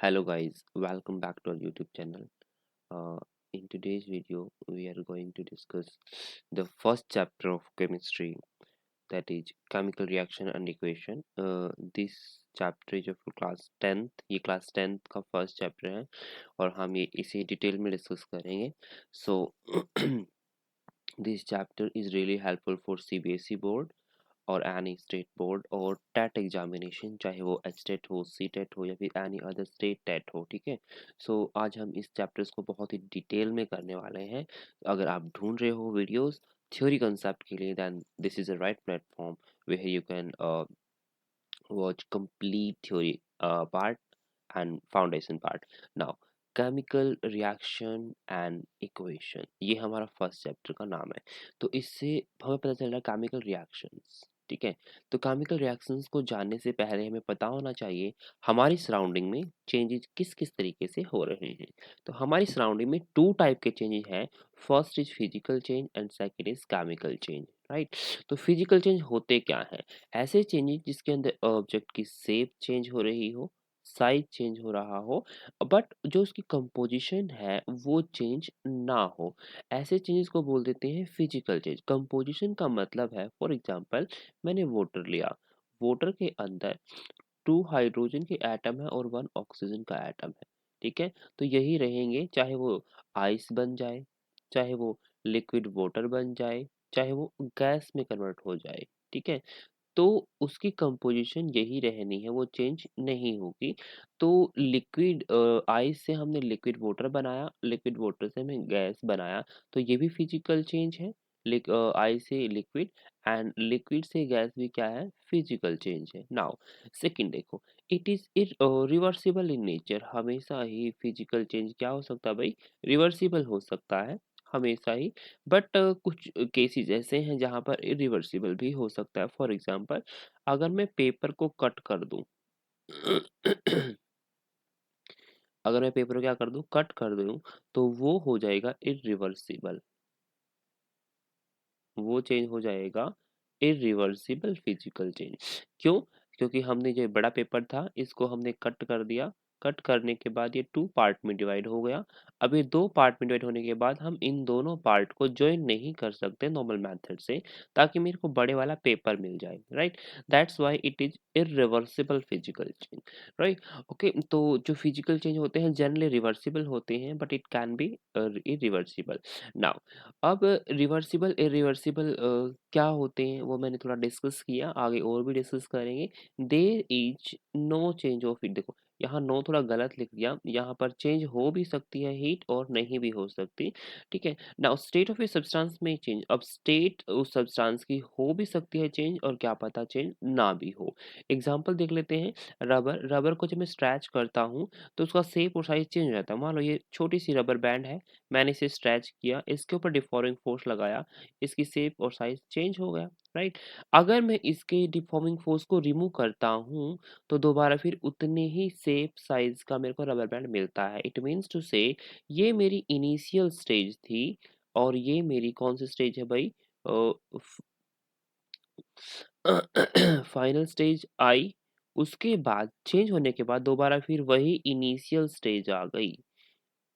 Hello guys, welcome back to our YouTube channel. In today's video, we are going to discuss the first chapter of chemistry, that is chemical reaction and equation. This chapter is for class 10th. ये class 10th का first chapter है और हम ये इसे detail में discuss करेंगे. So this chapter is really helpful for CBSE board और एनी स्टेट बोर्ड और टेट एग्जामिनेशन, चाहे वो एच टेट हो, सी टेट हो या फिर एनी अदर स्टेट टेट हो. ठीक है. सो आज हम इस चैप्टर्स को बहुत ही डिटेल में करने वाले हैं. अगर आप ढूंढ रहे हो वीडियोस थ्योरी कंसेप्ट के लिए, then this is a right platform where you can watch complete theory part and foundation part. Now chemical reaction and equation, ये हमारा फर्स्ट चैप्टर का नाम है. तो इससे हमें पता चल रहा है केमिकल रिएक्शंस. ठीक है. तो केमिकल रिएक्शंस को जानने से पहले हमें पता होना चाहिए हमारी सराउंडिंग में चेंजेस किस किस तरीके से हो रहे हैं. तो हमारी सराउंडिंग में टू टाइप के चेंजेस हैं. First is physical change and second is chemical change. Right. तो फिजिकल चेंज होते क्या है? ऐसे चेंजेस जिसके अंदर ऑब्जेक्ट की शेप चेंज हो रही हो, साइज चेंज हो रहा हो, बट जो उसकी कंपोजिशन है वो चेंज ना हो, ऐसे चेंजेस को बोल देते हैं फिजिकल चेंज. कंपोजिशन का मतलब है, फॉर एग्जांपल मैंने वाटर लिया, वाटर के अंदर 2 हाइड्रोजन के एटम है और 1 ऑक्सीजन का एटम है. ठीक है. तो यही रहेंगे, चाहे वो आइस बन जाए, चाहे वो लिक्विड वाटर बन जाए, चाहे वो गैस में कन्वर्ट हो जाए. ठीक है. तो उसकी कंपोजिशन यही रहनी है, वो चेंज नहीं होगी. तो लिक्विड आइस से हमने लिक्विड वाटर बनाया, लिक्विड वाटर से हमने गैस बनाया, तो ये भी फिजिकल चेंज है. आइस से लिक्विड एंड लिक्विड से गैस भी क्या है? फिजिकल चेंज है. नाउ सेकंड देखो, it is reversible in nature. हमेशा ही फिजिकल चेंज क्या हो सकता है भाई? रिवर्सिबल हो सकता है हमेशा ही. बट कुछ केसेस ऐसे हैं जहाँ पर इरिवर्सिबल भी हो सकता है. फॉर एग्जांपल अगर मैं पेपर को कट कर दूं अगर मैं पेपर को क्या कर दूं? कट कर दूं, तो वो हो जाएगा इरिवर्सिबल. वो चेंज हो जाएगा इरिवर्सिबल फिजिकल चेंज. क्यों? क्योंकि हमने जो बड़ा पेपर था इसको हमने कट कर दिया. कट करने के बाद ये 2 पार्ट में डिवाइड हो गया. अब ये 2 पार्ट में डिवाइड होने के बाद हम इन दोनों पार्ट को जॉइन नहीं कर सकते नॉर्मल मेथड से, ताकि मेरे को बड़े वाला पेपर मिल जाए. Right. That's why it is irreversible physical change. Right. Okay. तो जो फिजिकल चेंज होते हैं जनरली रिवर्सिबल होते हैं, but it can be irreversible. Now अब रिवर्सिबल इरिवर्सिबल क्या होते हैं वो मैंने थोड़ा डिस्कस किया, आगे और भी डिस्कस करेंगे. There is no change of heat. देखो यहाँ नो थोड़ा गलत लिख दिया, यहाँ पर चेंज हो भी सकती है हीट और नहीं भी हो सकती. ठीक है. Now state of a substance में चेंज. अब स्टेट उस सब्सटेंस की हो भी सकती है चेंज और क्या पता चेंज ना भी हो. एग्जाम्पल देख लेते हैं. रबर, रबर को जब मैं स्ट्रैच करता हूँ तो उसका शेप और साइज चेंज हो जाता है. मान लो ये छोटी सी रबर बैंड है, मैंने इसे स्ट्रेच किया, इसके ऊपर डिफॉर्मिंग फोर्स लगाया, इसकी शेप और साइज चेंज हो गया. राइट. अगर मैं इसके डिफॉर्मिंग फोर्स को रिमूव करता हूँ तो दोबारा फिर उतने ही शेप साइज का मेरे को रबर बैंड मिलता है. इट मीन्स टू से ये मेरी इनिशियल स्टेज थी और ये मेरी कौन सी स्टेज है भाई? Final stage I. उसके बाद चेंज होने के बाद दोबारा फिर वही इनिशियल स्टेज आ गई.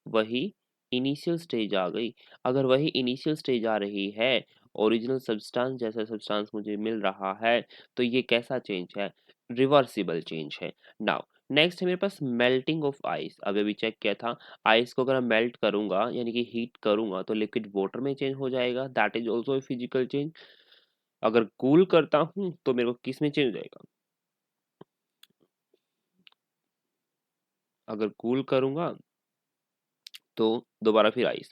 वही इनिशियल स्टेज आ गई. अगर वही इनिशियल स्टेज आ रही है, ओरिजिनल सब्सटेंस जैसा सब्सटेंस मुझे मिल रहा है, तो ये कैसा चेंज है? रिवर्सिबल चेंज है. नाउ नेक्स्ट है मेरे पास मेल्टिंग ऑफ आइस. अभी अभी चेक किया था, आइस को अगर मैं मेल्ट करूंगा यानी कि हीट करूंगा तो लिक्विड वाटर में चेंज हो जाएगा. That is also physical change. अगर कूल करता हूं तो मेरे को किस में चेंज हो जाएगा? अगर कूल करूंगा तो दोबारा फिर आइस.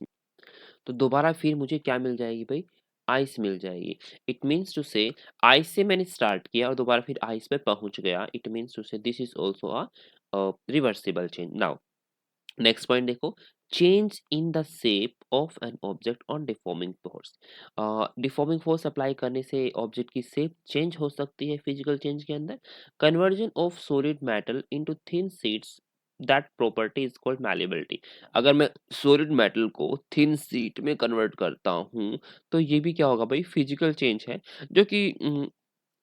तो दोबारा फिर मुझे क्या मिल जाएगी भाई? आइस मिल जाएगी. इट मीन्स टू से आइस से मैंने स्टार्ट किया और दोबारा फिर आइस पे पहुंच गया. It means to say this is also a reversible change. Now next point देखो, change in the shape of an object on deforming force. Deforming force apply करने से ऑब्जेक्ट की शेप चेंज हो सकती है फिजिकल चेंज के अंदर. Conversion of solid metal into thin sheets, that property is called malleability. अगर मैं सॉलिड मेटल को थिन शीट में कन्वर्ट करता हूँ तो ये भी क्या होगा भाई? फिजिकल चेंज है, जो कि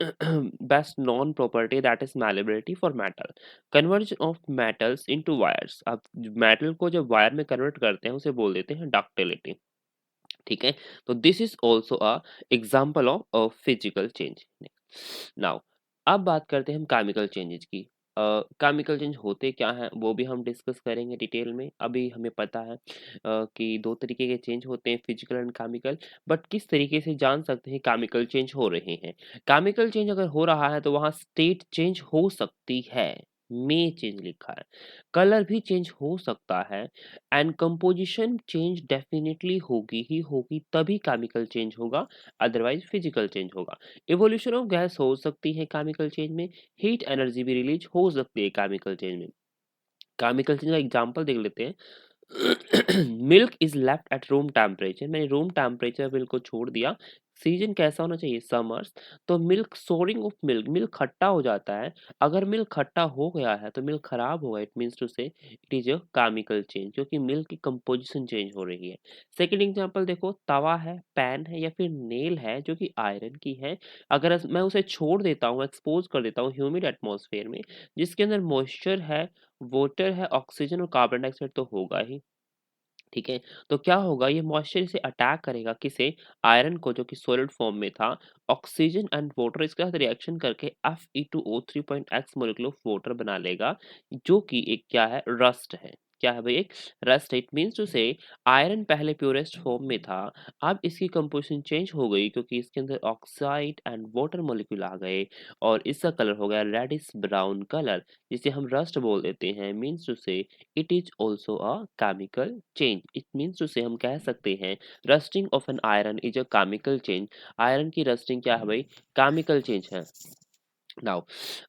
best non property that is malleability for metal, conversion of metals into wires. अब मेटल को जब वायर में कन्वर्ट करते हैं उसे बोल देते हैं डक्टिलिटी, ठीक है। तो this is also a example of a physical change. Now अब बात करते हैं हम केमिकल चेंजेस की। केमिकल चेंज होते क्या हैं वो भी हम डिस्कस करेंगे डिटेल में। अभी हमें पता है कि दो तरीके के चेंज होते हैं, फिजिकल एंड केमिकल। बट किस तरीके से जान सकते हैं केमिकल चेंज हो रहे हैं? केमिकल चेंज अगर हो रहा है तो वहाँ स्टेट चेंज हो सकती है, में चेंज लिखा है, कलर भी चेंज हो सकता है, एंड कंपोजिशन चेंज डेफिनेटली होगी ही होगी, तभी केमिकल चेंज होगा, अदरवाइज फिजिकल चेंज होगा। इवोल्यूशन ऑफ गैस हो सकती है केमिकल चेंज में, हीट एनर्जी भी रिलीज हो सकती है केमिकल चेंज में। केमिकल चेंज का एग्जांपल देख लेते हैं। Milk is left at room temperature, मैंने रूम टेम्परेचर मिल्क को छोड़ दिया। सीजन कैसा होना चाहिए? समर्स। तो milk, souring of milk, milk खट्टा हो जाता है। अगर मिल्क खट्टा हो गया है तो मिल्क खराब होगा, it means to say it is a chemical change, क्योंकि मिल्क की कंपोजिशन चेंज हो रही है। सेकंड एग्जांपल देखो, तवा है, पैन है या फिर नेल है जो कि आयरन की है। अगर मैं उसे छोड़ देता हूँ, एक्सपोज कर देता हूँ ह्यूमिड एटमॉस्फेयर में, जिसके अंदर मॉइस्चर है, वाटर है, ऑक्सीजन और कार्बन डाइऑक्साइड तो होगा ही, ठीक है। तो क्या होगा, ये मॉइस्चर इसे अटैक करेगा, किसे? आयरन को, जो कि सॉलिड फॉर्म में था। ऑक्सीजन एंड वाटर इसके साथ रिएक्शन करके Fe2O3.x मॉलिक्यूल ऑफ वाटर बना लेगा, जो कि एक क्या है? रस्ट है। क्या है भाई? एक रस्ट है। इट मीन्स टू से आयरन पहले प्योरेस्ट फॉर्म में था, अब इसकी कंपोजिशन चेंज हो गई क्योंकि इसके अंदर ऑक्साइड एंड वाटर मॉलिक्यूल आ गए, और इसका कलर हो गया रेडिश ब्राउन कलर, जिसे हम रस्ट बोल देते हैं। Means to say it is also a chemical change. It means to say हम कह सकते हैं rusting of an iron is a chemical change. Iron की रस्टिंग क्या है भाई? केमिकल चेंज है। नाउ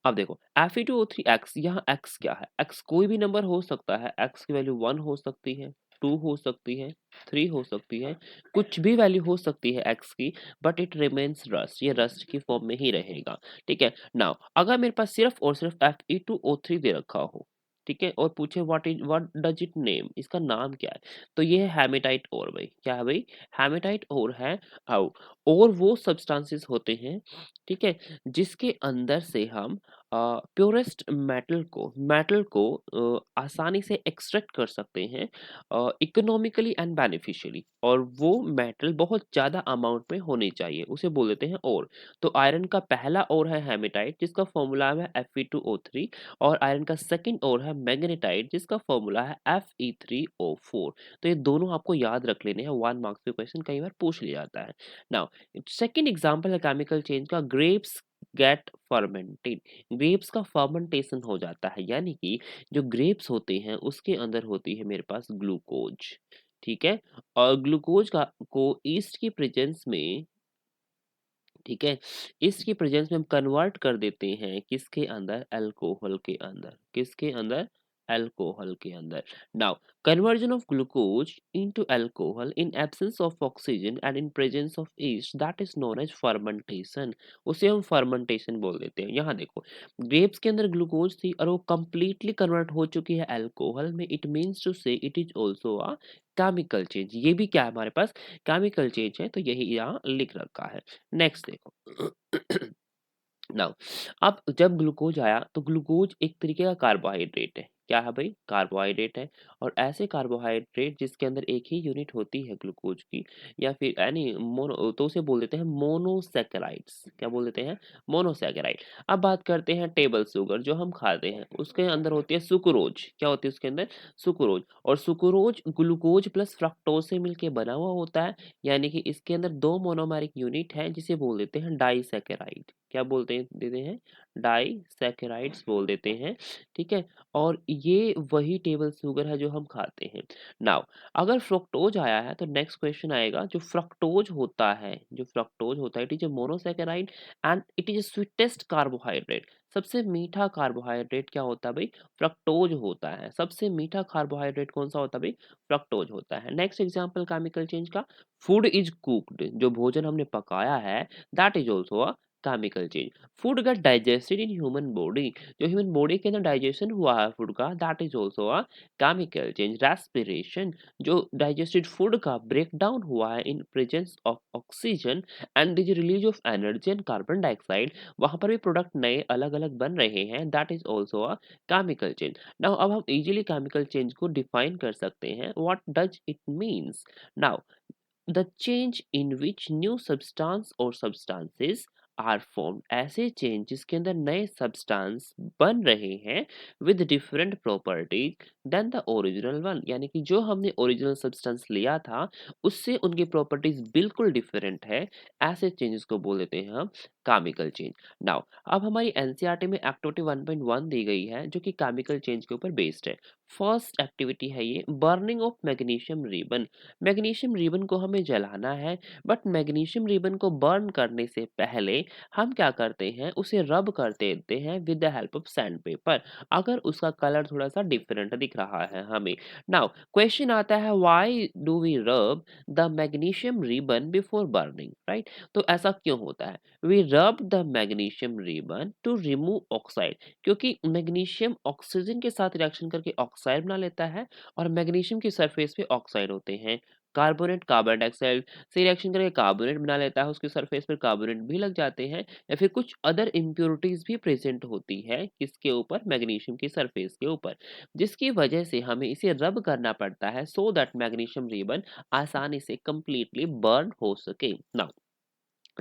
अब देखो Fe2O3x, यहाँ x क्या है? x कोई भी नंबर हो सकता है, x की वैल्यू 1 हो सकती है, 2 हो सकती है, 3 हो सकती है, कुछ भी वैल्यू हो सकती है x की, बट इट रिमेन्स रस्ट, ये रस्ट की फॉर्म में ही रहेगा, ठीक है। नाउ अगर मेरे पास सिर्फ और सिर्फ Fe2O3 दे रखा हो, ठीक है, और पूछे व्हाट डज इट नेम, इसका नाम क्या है, तो ये है हेमेटाइट ओर भाई। क्या है भाई? हेमेटाइट ओर है। हाउ? और वो सब्सटेंसेस होते हैं, ठीक है, जिसके अंदर से हम प्योरेस्ट मेटल को आसानी से एक्सट्रैक्ट कर सकते हैं इकोनॉमिकली एंड बेनिफिशियली, और वो मेटल बहुत ज़्यादा अमाउंट में होने चाहिए, उसे बोल देते हैं ओर। तो आयरन का पहला ओर है हेमेटाइट, जिसका फॉर्मूला है Fe2O3, और आयरन का सेकंड ओर है मैग्नेटाइट, जिसका फॉर्मूला है Fe3O4। तो ये दोनों आपको याद रख लेने हैं, 1 मार्क्स पे क्वेश्चन कई बार पूछ लिया जाता है। नाउ सेकंड एग्जांपल है केमिकल चेंज का, ग्रेप्स गेट फर्मेंटेड। ग्रेप्स का फर्मेंटेशन हो जाता है, यानी कि जो ग्रेप्स होते हैं उसके अंदर होती है मेरे पास ग्लूकोज, ठीक है। और ग्लूकोज का को ईस्ट की प्रेजेंस में, ठीक है, इसकी प्रेजेंस में हम कन्वर्ट कर देते हैं किसके अंदर? अल्कोहल के अंदर। किसके अंदर? अल्कोहल के अंदर। Now conversion of glucose into alcohol in absence of oxygen and in presence of yeast, that is known as fermentation. उसे हम फर्मेंटेशन बोल देते हैं। यहाँ देखो, ग्रेप्स के अंदर ग्लूकोज थी और वो कंप्लीटली कन्वर्ट हो चुकी है अल्कोहल में। It means to say it is also a chemical change. ये भी क्या है हमारे पास? केमिकल चेंज है, तो यही यहाँ लिख रखा है। नेक्स्ट देखो। नाउ अब जब ग्लूकोज आया तो ग्लूकोज एक तरीके का कार्बोहाइड्रेट है। क्या है भाई? कार्बोहाइड्रेट है। और ऐसे कार्बोहाइड्रेट जिसके अंदर एक ही यूनिट होती है ग्लूकोज की, या फिर यानी मोनो, तो उसे बोल देते हैं मोनोसैकेराइड्स। क्या बोल देते हैं? मोनोसैकेराइड। अब बात करते हैं टेबल शुगर जो हम खाते हैं, उसके अंदर होती है सुक्रोज। क्या होती है उसके अंदर? सुक्रोज। और सुक्रोज ग्लूकोज प्लस फ्रक्टोज से मिलके बना हुआ होता है, यानी कि इसके अंदर दो मोनोमेरिक यूनिट है जिसे बोल देते हैं डाइसैकेराइड। क्या बोलते हैं देते हैं? डाइसैकेराइड्स बोल देते हैं, ठीक है। और ये वही टेबल शुगर है जो हम खाते हैं। नाउ अगर फ्रक्टोज आया है तो नेक्स्ट क्वेश्चन आएगा, जो फ्रक्टोज होता है, जो फ्रक्टोज होता है, it is a monosaccharide and it is a sweetest carbohydrate. सबसे मीठा कार्बोहाइड्रेट क्या होता है भाई? फ्रक्टोज होता है। सबसे मीठा कार्बोहाइड्रेट कौन सा होता है भाई? फ्रक्टोज होता है। नेक्स्ट एग्जांपल केमिकल चेंज का, फूड इज कुक्ड, जो भोजन हमने पकाया है, that is also a chemical change. Food got digested in human body, जो ह्यूमन बॉडी के अंदर डाइजेशन हुआ है फूड का, that is also a chemical change. Respiration, जो डाइजेस्टेड फूड का ब्रेक डाउन हुआ है in presence of oxygen and the release of energy and carbon dioxide, वहां पर भी प्रोडक्ट नए अलग अलग बन रहे हैं, that is also a chemical change. Now अब हम इजीली केमिकल चेंज को डिफाइन कर सकते हैं, what does it means. Now the change in which new substance or substances are formed, ऐसे चेंज जिसके अंदर नए सब्सटेंस बन रहे हैं with different properties than the original one, यानी कि जो हमने ओरिजिनल सब्सटेंस लिया था उससे उनकी प्रॉपर्टीज बिल्कुल डिफरेंट है, ऐसे चेंजेस को बोल देते हैं हम केमिकल चेंज। नाउ अब हमारी एनसीईआरटी में एक्टिविटी 1.1 दी गई है जो कि केमिकल चेंज के ऊपर बेस्ड है। फर्स्ट एक्टिविटी है ये burning of magnesium ribbon. Magnesium ribbon को हमें जलाना है, बट मैग्नीशियम रिबन को बर्न करने से पहले हम क्या करते हैं, उसे रब कर देते हैं with the help of sand paper, अगर उसका कलर थोड़ा सा डिफरेंट दिख रहा है हमें। नाउ क्वेश्चन आता है why do we rub the magnesium ribbon before burning, right. तो ऐसा क्यों होता है, we rub the magnesium ribbon to remove oxide, क्योंकि मैग्नीशियम ऑक्सीजन के साथ रिएक्शन करके ऑक्साइड बना लेता है, और मैग्नीशियम की सरफेस पे ऑक्साइड होते हैं। कार्बोनेट कार्बन डाइऑक्साइड से रिएक्शन करके कार्बोनेट बना लेता है, उसके सरफेस पर कार्बोनेट भी लग जाते हैं, या फिर कुछ अदर इम्प्योरिटीज भी प्रेजेंट होती है किसके ऊपर, मैग्नीशियम की सरफेस के ऊपर, जिसकी वजह से हमें इसे रब करना पड़ता है सो दैट मैग्नीशियम रिबन आसानी से कंप्लीटली बर्न हो सके। नाउ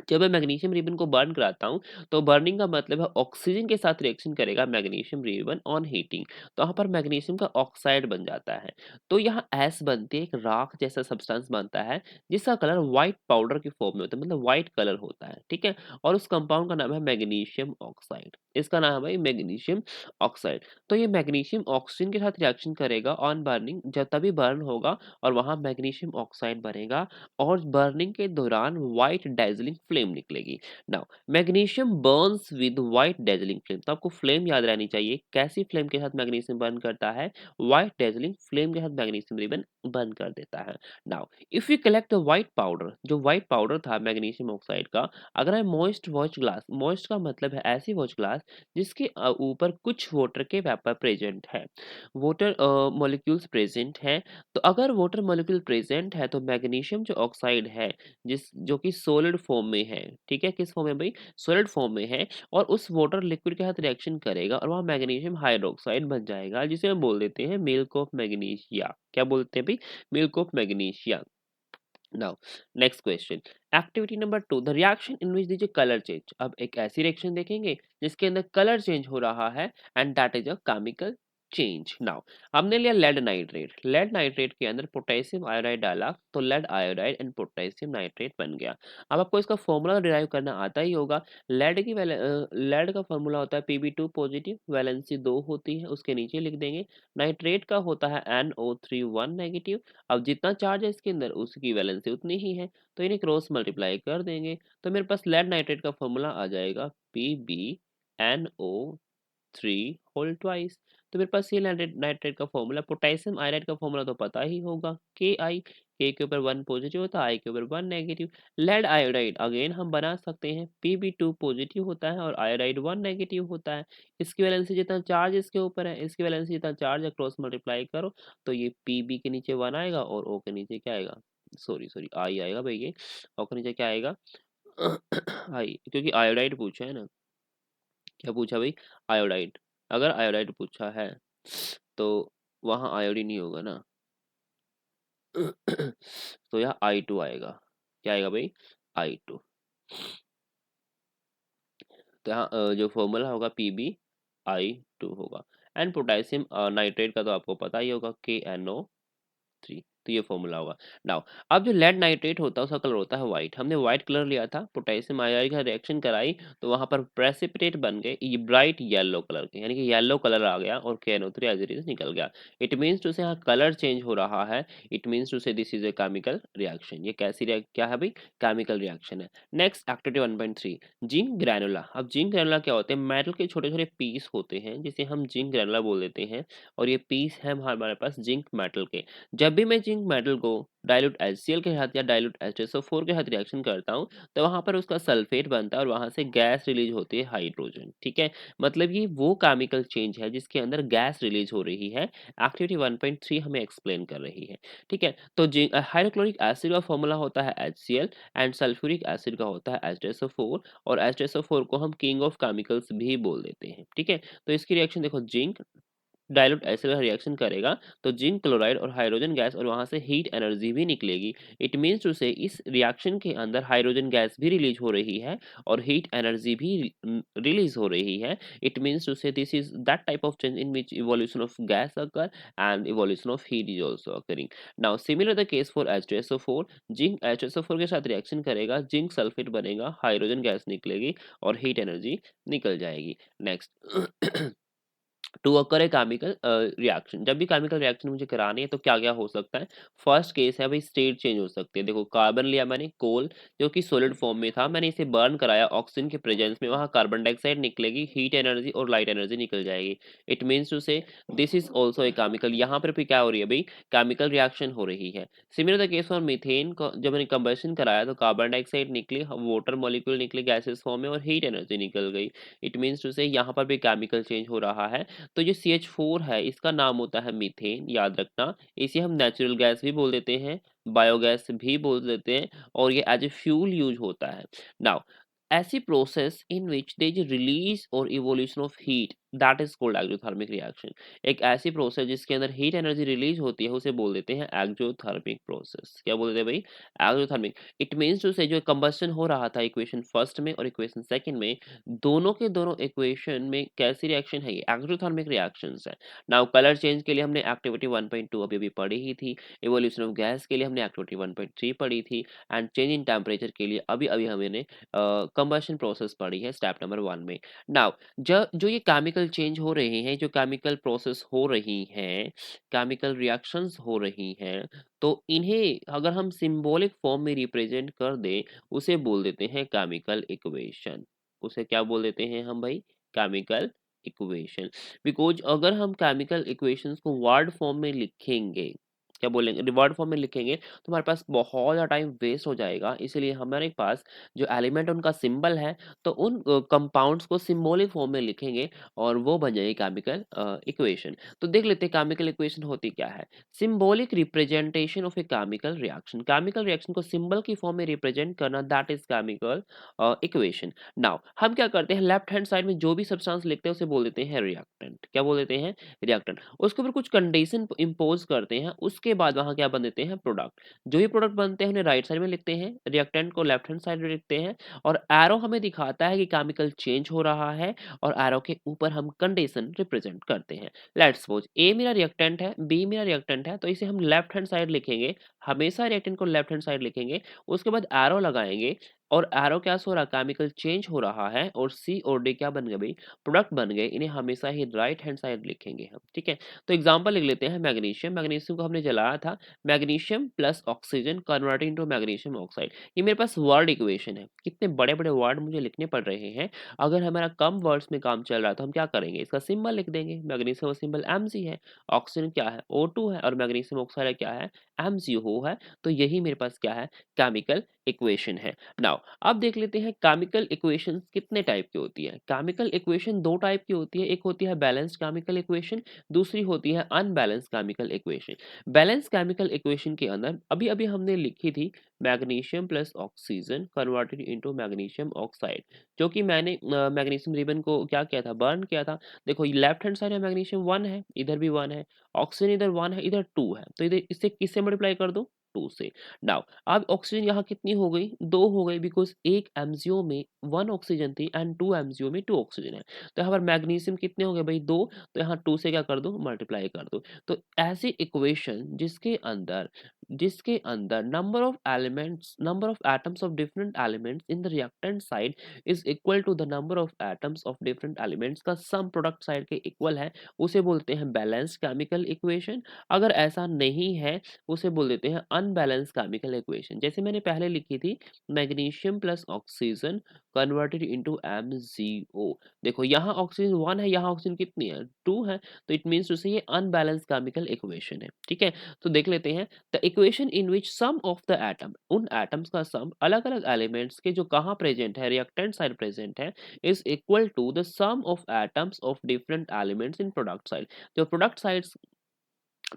जब मैं मैग्नीशियम रिबन को बर्न कराता हूँ, तो बर्निंग का मतलब है ऑक्सीजन के साथ रिएक्शन करेगा मैग्नीशियम रिबन ऑन हीटिंग, तो यहाँ पर मैग्नीशियम का ऑक्साइड बन जाता है, तो यहाँ एस बनती है, एक राख जैसा सब्सटेंस बनता है जिसका कलर व्हाइट पाउडर की फॉर्म में होता है, मतलब व्हाइट कलर होता है, ठीक है। और उस कंपाउंड का नाम है मैग्नीशियम ऑक्साइड, इसका नाम है भाई मैग्नीशियम ऑक्साइड। तो ये मैग्नीशियम ऑक्सीजन के साथ रिएक्शन करेगा ऑन बर्निंग, जब तभी बर्न होगा और वहां मैग्नीशियम ऑक्साइड बनेगा, और बर्निंग के दौरान व्हाइट डेजलिंग फ्लेम निकलेगी। Now magnesium Burns with white dazzling flame, तो आपको फ्लेम याद रहनी चाहिए, कैसी फ्लेम के साथ मैग्नीशियम बर्न करता है, व्हाइट डेजलिंग फ्लेम के साथ मैग्नीशियम रिबन बर्न कर देता है। Now if you collect the white powder, जो व्हाइट पाउडर था मैग्नीशियम ऑक्साइड का, अगर है मॉइस्ट वॉच ग्लास, मॉइस्ट का मतलब है ऐसी वॉच ग्लास जिसके ऊपर कुछ वाटर के वेपर प्रेजेंट है, वाटर मॉलिक्यूल्स प्रेजेंट हैं, तो अगर वाटर मॉलिक्यूल प्रेजेंट है तो मैग्नीशियम जो ऑक्साइड है, जिस जो कि सॉलिड फॉर्म में है, ठीक है, किस फॉर्म में भाई, सॉलिड फॉर्म में है, और उस वाटर लिक्विड के साथ रिएक्शन करेगा और वहाँ मैग्नीशियम हाइड्रोक्साइड बन जाएगा, जिसे हम बोल देते हैं मिल्क ऑफ मैग्नीशिया। क्या बोलते हैं भाई, milk of magnesia. Now next question, activity number 2, the reaction in which दीजिए कलर चेंज। अब एक ऐसी रिएक्शन देखेंगे जिसके अंदर कलर चेंज हो रहा है, and that is a chemical change. Now हमने लिया लेड नाइट्रेट, लेड नाइट्रेट के अंदर पोटेशियम आयोडाइड डाला तो lead iodide and potassium nitrate बन गया। अब आपको इसका फॉर्मूला डिराइव करना आता ही होगा। लेड का फॉर्मूला होता है Pb2 पॉजिटिव, वैलेंसी 2 होती है, उसके नीचे लिख देंगे। नाइट्रेट का होता है NO3 1 नेगेटिव, अब जितना चार्ज है इसके अंदर उसकी वैलेंसी उतनी ही है, तो इन्हें क्रॉस मल्टीप्लाई कर देंगे, तो मेरे पास लेड नाइट्रेट का फॉर्मूला आ जाएगा PbNO3 होल ट्वाइस। तो मेरे पास ये नाइट्रेट का फॉर्मूला, पोटेशियम आयोडाइड का फॉर्मूला तो पता ही होगा, के के ऊपर 1 पॉजिटिव होता है, आई के ऊपर 1 नेगेटिव। लेड आयोडाइड अगेन हम बना सकते हैं, Pb2 पॉजिटिव होता है और आयोडाइड 1 नेगेटिव होता है, इसकी वैलेंसी जितना चार्ज इसके ऊपर है, इसकी वैलेंसी जितना चार्ज है, क्रॉस मल्टीप्लाई करो, तो ये Pb के नीचे 1 आएगा और O के नीचे क्या आएगा, सॉरी सॉरी आई आएगा भाई, ये O के नीचे क्या आएगा आई, क्योंकि आयोडाइड पूछा है ना, क्या पूछा भाई, आयोडाइड। अगर आयोडाइड पूछा है तो वहां आयोडीन ही होगा ना तो यह I2 आएगा, क्या आएगा भाई, I2। तो यहाँ जो फॉर्मूला होगा PbI2 होगा। एंड पोटेशियम नाइट्रेट का तो आपको पता ही होगा KNO3, तो ये फॉर्मूला होगा। नाउ अब जो लेड नाइट्रेट होता है उसका कलर होता है व्हाइट, हमने व्हाइट कलर लिया था, पोटेशियम आयोडाइड का रिएक्शन कराई तो वहां पर प्रेसिपिटेट बन गए ये ब्राइट येलो कलर के, यानी कि येलो कलर आ गया और KNO3 एज इट इज निकल गया। इट मीन्स टू से यहाँ कलर चेंज हो रहा है, it means to say this is a chemical reaction. ये कैसी क्या है भाई, केमिकल रिएक्शन है। Next activity 1.3, zinc granule. अब जिंक ग्रैनुला क्या होते हैं, मेटल के छोटे छोटे पीस होते हैं जिसे हम जिंक ग्रैनुला बोल देते हैं, और ये पीस है हमारे पास जिंक मेटल के। जब भी मैं जिंक जिंक मेटल को डाइल्यूट HCl के साथ या डाइल्यूट H2SO4 के साथ रिएक्शन करता हूँ, तो वहाँ पर उसका सल्फेट बनता है और वहाँ से गैस रिलीज होती है हाइड्रोजन, ठीक है। मतलब ये वो केमिकल चेंज है जिसके अंदर गैस रिलीज हो रही है, एक्टिविटी 1.3 हमें एक्सप्लेन कर रही है, ठीक है। तो हाइड्रोक्लोरिक एसिड का फॉर्मूला होता है HCl एंड सल्फ्यूरिक एसिड का होता है H2SO4, और H2SO4 को हम किंग ऑफ केमिकल्स भी बोल देते हैं, ठीक है। तो इसकी रिएक्शन देखो, जिंक डाइल्यूट एसिड का रिएक्शन करेगा तो जिंक क्लोराइड और हाइड्रोजन गैस और वहां से हीट एनर्जी भी निकलेगी। इट मीन्स टू से इस रिएक्शन के अंदर हाइड्रोजन गैस भी रिलीज हो रही है और हीट एनर्जी भी रिलीज हो रही है। It means to say this is that type of change in which evolution of gas occur and evolution of heat is also occurring. Now similar the case for H2SO4, zinc H2SO4 के साथ reaction करेगा, zinc sulphate बनेगा, hydrogen gas निकलेगी और heat energy निकल जाएगी। Next to occur a chemical reaction, जब भी केमिकल रिएक्शन मुझे करानी है तो क्या क्या हो सकता है। फर्स्ट केस है भाई, स्टेट चेंज हो सकती है। देखो कार्बन लिया मैंने, कोल जो कि सॉलिड फॉर्म में था, मैंने इसे बर्न कराया ऑक्सीजन के प्रेजेंस में, वहां कार्बन डाइऑक्साइड निकलेगी, हीट एनर्जी और लाइट एनर्जी निकल जाएगी। It means to say this is also a chemical. यहाँ पर भी क्या हो रही है भाई, केमिकल रिएक्शन हो रही है। Similar the case for methane को जब मैंने कंबशन कराया तो कार्बन डाइऑक्साइड निकली, वाटर मॉलिक्यूल निकले गैसेस फॉर्म में और हीट एनर्जी निकल गई। इट मीन्स टू से यहाँ पर भी केमिकल चेंज हो रहा है। तो जो CH4 है इसका नाम होता है मीथेन, याद रखना। इसे हम नेचुरल गैस भी बोल देते हैं, बायोगैस भी बोल देते हैं, और ये एज ए फ्यूल यूज होता है। नाउ ऐसी process in which there is release और evolution of heat, that is called exothermic reaction. एक ऐसी प्रोसेस जिसके अंदर हीट एनर्जी रिलीज होती है उसे बोल देते हैं एक्सोथर्मिक प्रोसेस। क्या बोल देते हैं भाई, exothermic. It means to say जो कंबस्शन हो रहा था इक्वेशन फर्स्ट में और इक्वेशन सेकंड में, दोनों के दोनों इक्वेशन में कैसी रिएक्शन है, ये एक्सोथर्मिक रिएक्शंस है। नाउ कलर चेंज के लिए हमने एक्टिविटी 1.2 अभी अभी पढ़ी ही थी, इवोल्यूशन ऑफ गैस के लिए हमने एक्टिविटी 1.3 पढ़ी थी, एंड चेंज इन टेम्परेचर के लिए अभी अभी हमने कंबशन प्रोसेस पढ़ी है स्टेप नंबर 1 में। नाउ जो ये केमिकल चेंज हो रहे हैं, जो केमिकल प्रोसेस हो रही हैं, केमिकल रिएक्शंस हो रही हैं, तो इन्हें अगर हम सिंबॉलिक फॉर्म में रिप्रेजेंट कर दें, उसे बोल देते हैं केमिकल इक्वेशन। उसे क्या बोल देते हैं हम भाई, केमिकल इक्वेशन। बिकॉज अगर हम केमिकल इक्वेशंस को वर्ड फॉर्म में लिखेंगे, क्या बोलेंगे, वर्ड फॉर्म में लिखेंगे तो हमारे पास बहुत ज़्यादा टाइम वेस्ट हो जाएगा। इसलिए हमारे पास जो एलिमेंट उनका सिंबल है, तो उन कंपाउंड्स को सिंबॉलिक फॉर्म में लिखेंगे और वो बन जाएगी केमिकल इक्वेशन। तो देख लेते हैं केमिकल इक्वेशन होती क्या है। Symbolic representation of A chemical reaction, chemical reaction को सिंबल की फॉर्म में रिप्रेजेंट करना, that is chemical equation. Now हम क्या करते हैं, लेफ्ट हैंड साइड में जो भी सब्सटेंस लिखते हैं उसे बोल देते हैं रिएक्टेंट। क्या बोल देते हैं, रिएक्टेंट। उसके ऊपर कुछ कंडीशन इंपोज करते हैं, उसके बाद वहां क्या बन देते हैं, प्रोडक्ट। जो भी प्रोडक्ट बनते हैं उन्हें राइट साइड में लिखते हैं, रिएक्टेंट को लेफ्ट हैंड साइड में लिखते हैं, और एरो हमें दिखाता है कि केमिकल चेंज हो रहा है, और एरो के ऊपर हम कंडीशन रिप्रेजेंट करते हैं। लेट्स सपोज ए मेरा रिएक्टेंट है, बी मेरा रिएक्टेंट है, तो इसे हम लेफ्ट हैंड साइड लिखेंगे, हमेशा रिएक्टेंट को लेफ्ट हैंड साइड लिखेंगे। उसके बाद एरो लगाएंगे, और एरो क्या हो रहा है, केमिकल चेंज हो रहा है, और सी और डी क्या बन गए भाई, प्रोडक्ट बन गए। इन्हें हमेशा ही राइट हैंड साइड लिखेंगे हम, ठीक है। तो एग्जांपल लिख लेते हैं, मैग्नीशियम, मैग्नीशियम को हमने जलाया था, magnesium plus oxygen converting to magnesium oxide. ये मेरे पास वर्ड इक्वेशन है, कितने बड़े बड़े वर्ड मुझे लिखने पड़ रहे हैं। अगर हमारा कम वर्ड्स में काम चल रहा है तो हम क्या करेंगे, इसका सिंबल लिख देंगे। मैग्नीशियम का सिंबल Mg है, ऑक्सीजन क्या है, O2 है, और मैग्नीशियम ऑक्साइड क्या है, MgO है। तो यही मेरे पास क्या है, केमिकल इक्वेशन है। नाउ अब देख लेते हैं केमिकल इक्वेशन कितने टाइप की होती है। केमिकल इक्वेशन दो टाइप की होती है, एक होती है बैलेंस्ड केमिकल इक्वेशन, दूसरी होती है unbalanced chemical equation. Balanced chemical equation के अंदर अभी अभी हमने लिखी थी, magnesium plus oxygen converted into magnesium oxide, जो कि मैंने मैग्नीशियम रिबन को क्या किया था, बर्न किया था। देखो लेफ्ट हैंड साइड में मैग्नीशियम 1 है, इधर भी 1 है, ऑक्सीजन इधर 1 है, इधर 2 है, तो इधर इससे किससे मल्टीप्लाई कर दूं, 2 से। नाउ अब ऑक्सीजन यहाँ कितनी हो गई, 2 हो गई, बिकॉज एक एमजीओ में 1 ऑक्सीजन थी एंड 2 एमजीओ में 2 ऑक्सीजन है। तो यहाँ पर मैग्नीशियम कितने हो गए भाई, 2, तो यहाँ 2 से क्या कर दो, मल्टीप्लाई कर दो। तो ऐसी इक्वेशन जिसके अंदर number of atoms of different elements in the reactant side is equal to the number of atoms of different elements का सम प्रोडक्ट साइड के इक्वल है, उसे बोलते हैं बैलेंस्ड केमिकल इक्वेशन। अगर ऐसा नहीं है उसे बोल देते हैं अनबैलेंस केमिकल इक्वेशन। जैसे मैंने पहले लिखी थी, magnesium plus oxygen converted into MgO। देखो यहाँ ऑक्सीजन 1 है, यहाँ ऑक्सीजन कितनी है 2 है, तो इट मींस टू से ये अनबैलेंस केमिकल इक्वेशन है। ठीक है, तो देख लेते हैं। The equation in which some of the atom, उन एटम्स का सम अलग अलग एलिमेंट्स के जो कहाँ प्रेजेंट है, रिएक्टेंट साइड प्रेजेंट है, is equal to the sum of atoms of different elements in product side. जो प्रोडक्ट साइड्स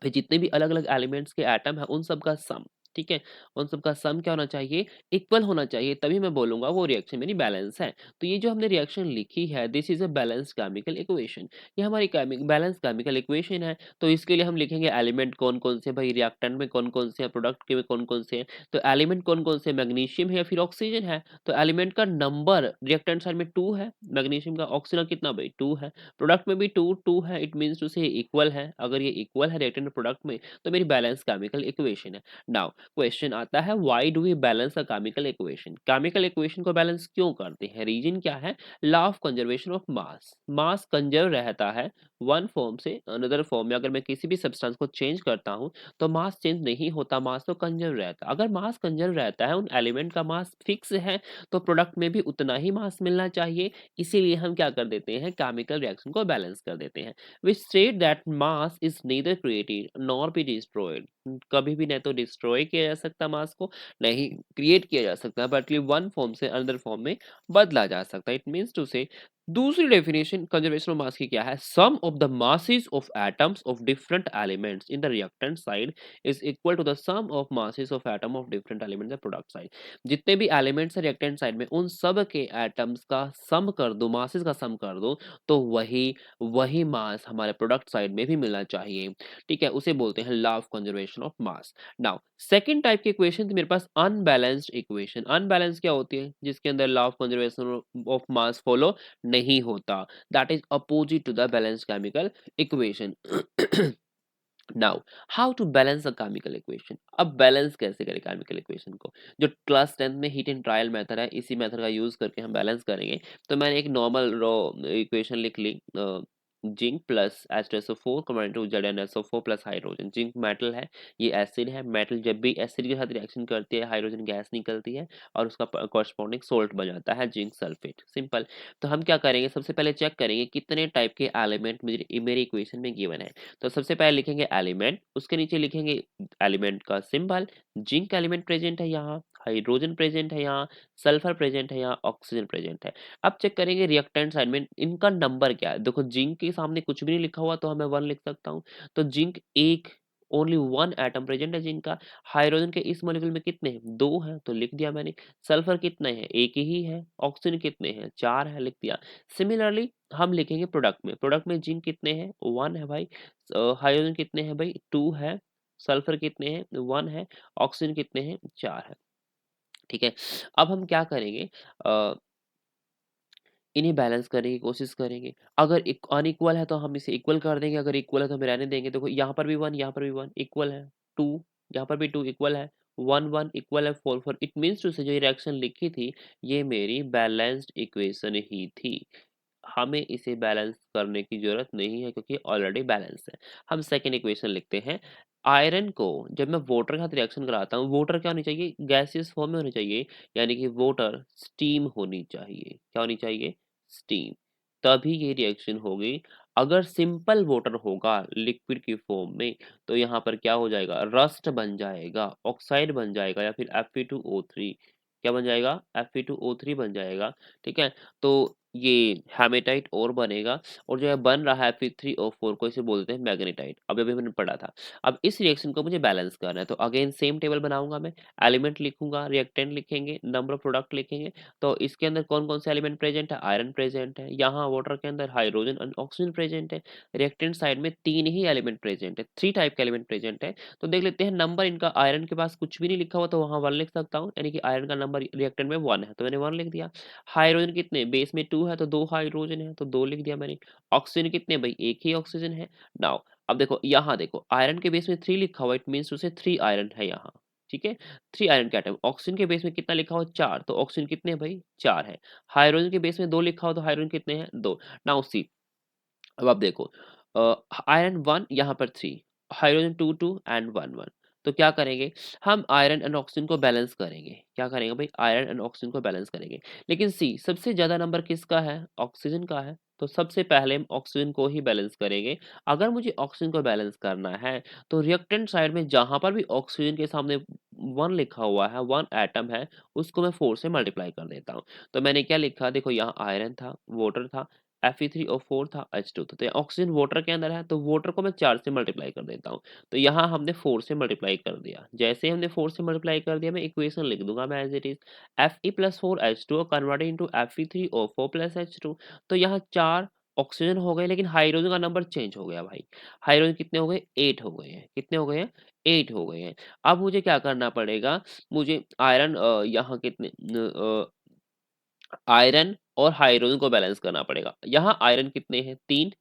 पे जितने भी अलग अलग एलिमेंट्स के एटम है, उन सब का सम, ठीक है, उन सब का सम क्या होना चाहिए, इक्वल होना चाहिए, तभी मैं बोलूंगा वो रिएक्शन मेरी बैलेंस है। तो ये जो हमने रिएक्शन लिखी है, this is a balance chemical equation, ये हमारी बैलेंस केमिकल इक्वेशन है। तो इसके लिए हम लिखेंगे एलिमेंट कौन कौन से, भाई रिएक्टेंट में कौन कौन से हैं, प्रोडक्ट के में कौन कौन से हैं। तो एलिमेंट कौन कौन से, मैग्नीशियम है या फिर ऑक्सीजन है, तो एलिमेंट का नंबर रिएक्टेंट साइड में 2 है, मैग्नीशियम का, ऑक्सीजन कितना भाई 2 है, प्रोडक्ट में भी 2 2 है, इट मींस टू से इक्वल है। अगर ये इक्वल है रिएक्टेंट प्रोडक्ट में, तो मेरी बैलेंस केमिकल इक्वेशन है। नाउ क्वेश्चन आता है, why do we balance a chemical equation, chemical equation को बैलेंस क्यों करते हैं, रीजन क्या है, law of conservation of mass, mass conserve रहता है वन फॉर्म से अनदर फॉर्म में। अगर मैं किसी भी सब्सटेंस को चेंज करता हूं तो मास चेंज नहीं होता, मास तो कंजर्व रहता है। अगर मास कंजर्व रहता है, उन एलिमेंट का मास फिक्स है, तो प्रोडक्ट में भी उतना ही मास मिलना चाहिए। इसीलिए हम क्या कर देते हैं, केमिकल रिएक्शन को बैलेंस कर देते हैं। which state that mass is neither created nor be destroyed, कभी भी न तो डिस्ट्रॉय किया जा सकता मास को, नहीं क्रिएट किया जा सकता, बट वन फॉर्म से अनदर फॉर्म में बदला जा सकता है। इट मींस टू से, दूसरी डेफिनेशन कंजर्वेशन ऑफ मास की क्या है, sum of the masses of atoms of different elements in the reactant side is equal to the sum of masses of atom of different elements in the product side. जितने भी elements है reactant side में, उन सब के atoms का सम कर दो, मासेस का सम कर दो, तो वही वही मास हमारे प्रोडक्ट साइड में भी मिलना चाहिए। ठीक है, उसे बोलते हैं law of conservation of mass. Now second type की इक्वेशन थी मेरे पास अनबैलेंस्ड इक्वेशन। अनबैलेंस क्या होती है, जिसके अंदर law of conservation of mass follow नहीं होता, that is opposite to the balanced chemical equation. Now how to balance a chemical equation, अब बैलेंस कैसे करें केमिकल इक्वेशन को, जो क्लास 10 में हीट एंड ट्रायल मेथड है, इसी मेथड का यूज करके हम बैलेंस करेंगे। तो मैंने एक नॉर्मल रॉ इक्वेशन लिख ली, zinc plus H2SO4 combined to ZnSO4 plus hydrogen. Zinc metal है, ये एसिड है, मेटल जब भी एसिड के साथ रिएक्शन करती है, हाइड्रोजन गैस निकलती है और उसका कॉरस्पॉन्डिंग सोल्ट बन जाता है जिंक सल्फेट, सिंपल। तो हम क्या करेंगे, सबसे पहले चेक करेंगे कितने टाइप के एलिमेंट मेरी इक्वेशन में गिवन है। तो सबसे पहले लिखेंगे एलिमेंट, उसके नीचे लिखेंगे एलिमेंट का सिंबल, जिंक एलिमेंट प्रेजेंट है यहाँ, हाइड्रोजन प्रेजेंट है यहाँ, सल्फर प्रेजेंट है यहाँ, ऑक्सीजन प्रेजेंट है। अब चेक करेंगे रिएक्टेंट साइड में इनका नंबर क्या है। देखो जिंक के सामने कुछ भी नहीं लिखा हुआ, तो हमें 1 लिख सकता हूँ, तो जिंक एक, ओनली 1 एटम प्रेजेंट है जिंक का। हाइड्रोजन के इस मॉलिक्यूल में कितने हैं, 2 हैं, तो लिख दिया मैंने। सल्फर कितने हैं, एक ही है। ऑक्सीजन कितने हैं, 4 है, लिख दिया। सिमिलरली हम लिखेंगे प्रोडक्ट में, प्रोडक्ट में जिंक कितने हैं, 1 है भाई, हाइड्रोजन कितने हैं भाई, 2 है, सल्फर कितने हैं, 1 है, ऑक्सीजन कितने हैं, 4 है। ठीक है, अब हम क्या करेंगे, इन्हें बैलेंस करने की कोशिश करेंगे। अगर एक अनइक्वल है तो हम इसे इक्वल कर देंगे, अगर इक्वल है तो हम रहने देंगे। देखो यहाँ पर भी 1, यहाँ पर भी 1 इक्वल है, 2 यहाँ पर भी 2 इक्वल है, 1 1 इक्वल है, 4 4। इट मींस टू से जो ये रिएक्शन लिखी थी, ये मेरी बैलेंस्ड इक्वेशन ही थी। हमें इसे बैलेंस करने की जरूरत नहीं है क्योंकि ऑलरेडी बैलेंस है। हम सेकेंड इक्वेशन लिखते हैं। आयरन को जब मैं वाटर के साथ रिएक्शन कराता हूँ, वाटर क्या होनी चाहिए, गैसियस फॉर्म में होनी चाहिए, यानी कि वाटर स्टीम होनी चाहिए। क्या होनी चाहिए, स्टीम, तभी ये रिएक्शन होगी। अगर सिंपल वाटर होगा लिक्विड की फॉर्म में, तो यहाँ पर क्या हो जाएगा, रस्ट बन जाएगा, ऑक्साइड बन जाएगा, या फिर Fe2O3, क्या बन जाएगा, Fe2O3 बन जाएगा। ठीक है, तो ये हेमेटाइट और बनेगा, और जो है बन रहा है Fe3O4 को, इसे बोलते हैं मैग्नेटाइट। अब अभी मैंने पढ़ा था। अब इस रिएक्शन को मुझे बैलेंस करना है, तो अगेन सेम टेबल बनाऊंगा मैं, एलिमेंट लिखूंगा, रिएक्टेंट लिखेंगे, नंबर ऑफ प्रोडक्ट लिखेंगे। तो इसके अंदर कौन कौन से एलिमेंट प्रेजेंट है, आयरन प्रेजेंट है, यहाँ वाटर के अंदर हाइड्रोजन एंड ऑक्सीजन प्रेजेंट है। रिएक्टेंट साइड में 3 ही एलिमेंट प्रेजेंट है, 3 टाइप के एलिमेंट प्रेजेंट है। तो देख लेते हैं नंबर इनका, आयरन के पास कुछ भी नहीं लिखा हुआ, तो वहाँ 1 लिख सकता हूँ, यानी कि आयरन का नंबर रिएक्टेंट में 1 है, तो मैंने 1 लिख दिया। हाइड्रोजन कितने, बेस में 2 है, तो 2 हाइड्रोजन है, तो 2 लिख दिया मैंने। ऑक्सीजन कितने भाई, एक ही ऑक्सीजन है। नाउ अब देखो यहाँ देखो, आयरन के बेस में 3 लिखा हुआ, इट मींस टू से 3 आयरन है यहाँ। ठीक है, 3 आयरन के एटम। ऑक्सीजन के बेस में कितना लिखा हुआ, 4, तो ऑक्सीजन कितने हैं भाई, 4 है। हाइड्रोजन के बेस में 2 लिखा हुआ, तो हाइड्रोजन कितने हैं, 2। नाउ सी, अब आप देखो, आयरन 1, यहाँ पर 3, हाइड्रोजन 2 2 एंड 1 1। तो क्या करेंगे, हम आयरन एंड ऑक्सीजन को बैलेंस करेंगे। क्या करेंगे भाई, आयरन एंड ऑक्सीजन को बैलेंस करेंगे। लेकिन सी सबसे ज्यादा नंबर किसका है, ऑक्सीजन का है, तो सबसे पहले हम ऑक्सीजन को ही बैलेंस करेंगे। अगर मुझे ऑक्सीजन को बैलेंस करना है तो रिएक्टेंट साइड में जहां पर भी ऑक्सीजन के सामने 1 लिखा हुआ है, 1 एटम है, उसको मैं 4 से मल्टीप्लाई कर देता हूँ। तो मैंने क्या लिखा, देखो यहाँ आयरन था, वाटर था, Fe3 और 4 था, H2 था। तो ऑक्सीजन वाटर के अंदर है, तो वाटर को मैं 4 से मल्टीप्लाई कर देता हूँ। तो यहाँ हमने 4 से मल्टीप्लाई कर दिया। जैसे ही हमने 4 से मल्टीप्लाई कर दिया, मैं इक्वेशन लिख दूंगा मैं as it is, Fe+4H2 converted into Fe3O4+H2। तो यहाँ 4 ऑक्सीजन हो गए, लेकिन हाइड्रोजन का नंबर चेंज हो गया भाई। हाइड्रोजन कितने हो गए, 8 हो गए हैं। कितने हो गए हैं, 8 हो गए हैं। अब मुझे क्या करना पड़ेगा, मुझे आयरन यहाँ कितने आयरन और हाइड्रोजन को बैलेंस करना पड़ेगा। यहाँ आयरन कितने हैं, 3,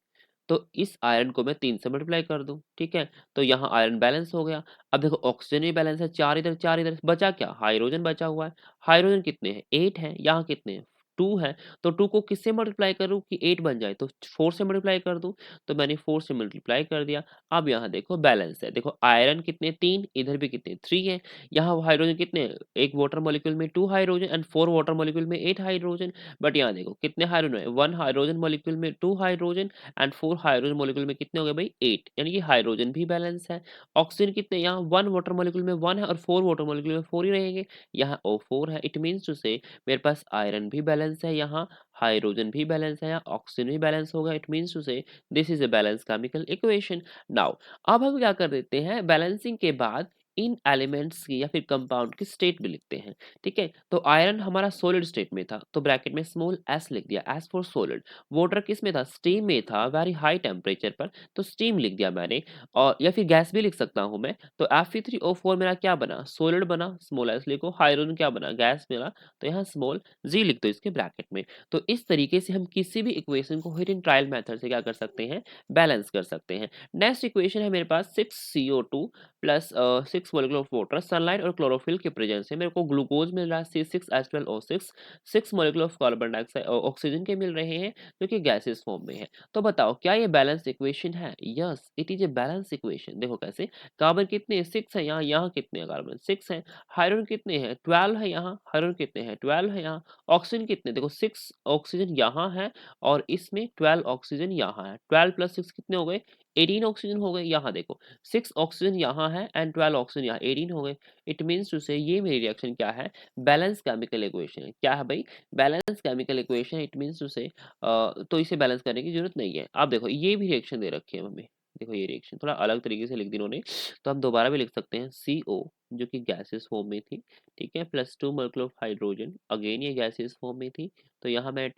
तो इस आयरन को मैं 3 से मल्टीप्लाई कर दूं, ठीक है। तो यहाँ आयरन बैलेंस हो गया। अब देखो ऑक्सीजन भी बैलेंस है, 4 इधर 4 इधर, बचा क्या, हाइड्रोजन बचा हुआ है। हाइड्रोजन कितने हैं, 8 है, यहाँ कितने हैं, 2 है। तो 2 को किससे मल्टीप्लाई करूं कि 8 बन जाए, तो 4 से मल्टीप्लाई कर दूं। तो मैंने 4 से मल्टीप्लाई कर दिया। अब यहाँ देखो बैलेंस है, देखो आयरन कितने, 3, इधर भी कितने, 3 है। यहाँ हाइड्रोजन कितने हैं, एक वाटर मॉलिक्यूल में 2 हाइड्रोजन एंड 4 वाटर मॉलिक्यूल में 8 हाइड्रोजन। बट यहाँ देखो कितने हाइड्रोजन है, 1 हाइड्रोजन मॉलिक्यूल में 2 हाइड्रोजन एंड 4 हाइड्रोजन मॉलिक्यूल में कितने हो गए भाई, 8, यानी कि हाइड्रोजन भी बैलेंस है। ऑक्सीजन कितने, यहाँ 1 वाटर मॉलिक्यूल में 1 है और 4 वाटर मॉलिक्यूल में 4 ही रहेंगे। यहाँ O4 है, इट मीन्स टू से मेरे पास आयरन भी बैलेंस है, यहाँ हाइड्रोजन भी बैलेंस है, यहाँ ऑक्सीजन भी बैलेंस होगा। It means to say this is a balance chemical equation. Now अब हम क्या कर देते हैं, बैलेंसिंग के बाद इन एलिमेंट्स की या फिर कंपाउंड की स्टेट भी लिखते हैं, ठीक है। तो आयरन हमारा सॉलिड स्टेट में था, तो ब्रैकेट में स्मॉल s लिख दिया, s फॉर सॉलिड। वाटर किस में था, स्टीम में था, वेरी हाई टेम्परेचर पर, तो स्टीम लिख दिया मैंने। और या फिर गैस भी लिख सकता हूं मैं। तो Fe3O4 मेरा क्या बना, सॉलिड बना, स्मॉल s लिखो। हाइड्रोजन क्या बना, गैस मिला, तो यहाँ स्मॉल g लिख दो इसके ब्रैकेट में। तो इस तरीके से हम किसी भी इक्वेशन को हिट एंड ट्रायल मेथड से क्या कर सकते हैं, बैलेंस कर सकते हैं। नेक्स्ट इक्वेशन है मेरे पास 6CO2 plus 6 molecular of water, sunlight और क्लोरोफिल के प्रेजेंस से मेरे को ग्लूकोज मिल रहा है C6H12O6, 6 molecular of carbon dioxide oxygen के मिल रहे हैं जो कि गैसेस फॉर्म में है। तो बताओ क्या ये बैलेंस इक्वेशन है, yes it is a balance equation. देखो कैसे, कार्बन कितने 6 है, यहाँ यहाँ कितने हैं, कार्बन 6 है। हाइड्रोजन कितने हैं, 12 है, यहाँ हाइड्रोजन कितने हैं, 12 है। यहाँ ऑक्सीजन कितने, देखो 6 ऑक्सीजन यहाँ है और इसमें 12 ऑक्सीजन यहाँ है। 12 प्लस 6 कितने हो गए, 18 ऑक्सीजन हो गए। यहाँ देखो 6 ऑक्सीजन यहाँ है एंड 12 ऑक्सीजन यहाँ, 18 हो गए। इट मीन्स टू से ये मेरी रिएक्शन क्या है, बैलेंस केमिकल इक्वेशन है। क्या है भाई, balance chemical equation. It means to say तो इसे बैलेंस करने की जरूरत नहीं है। आप देखो ये भी रिएक्शन दे रखी है हमें, देखो ये रिएक्शन थोड़ा अलग तरीके से लिख दी इन्होंने, तो हम दोबारा भी लिख सकते हैं। CO जो कि गैसेस फॉर्म में थी, ठीक है, plus 2 molecular of hydrogen, again ये गैसेस फॉर्म में थी। तो यहाँ मैंने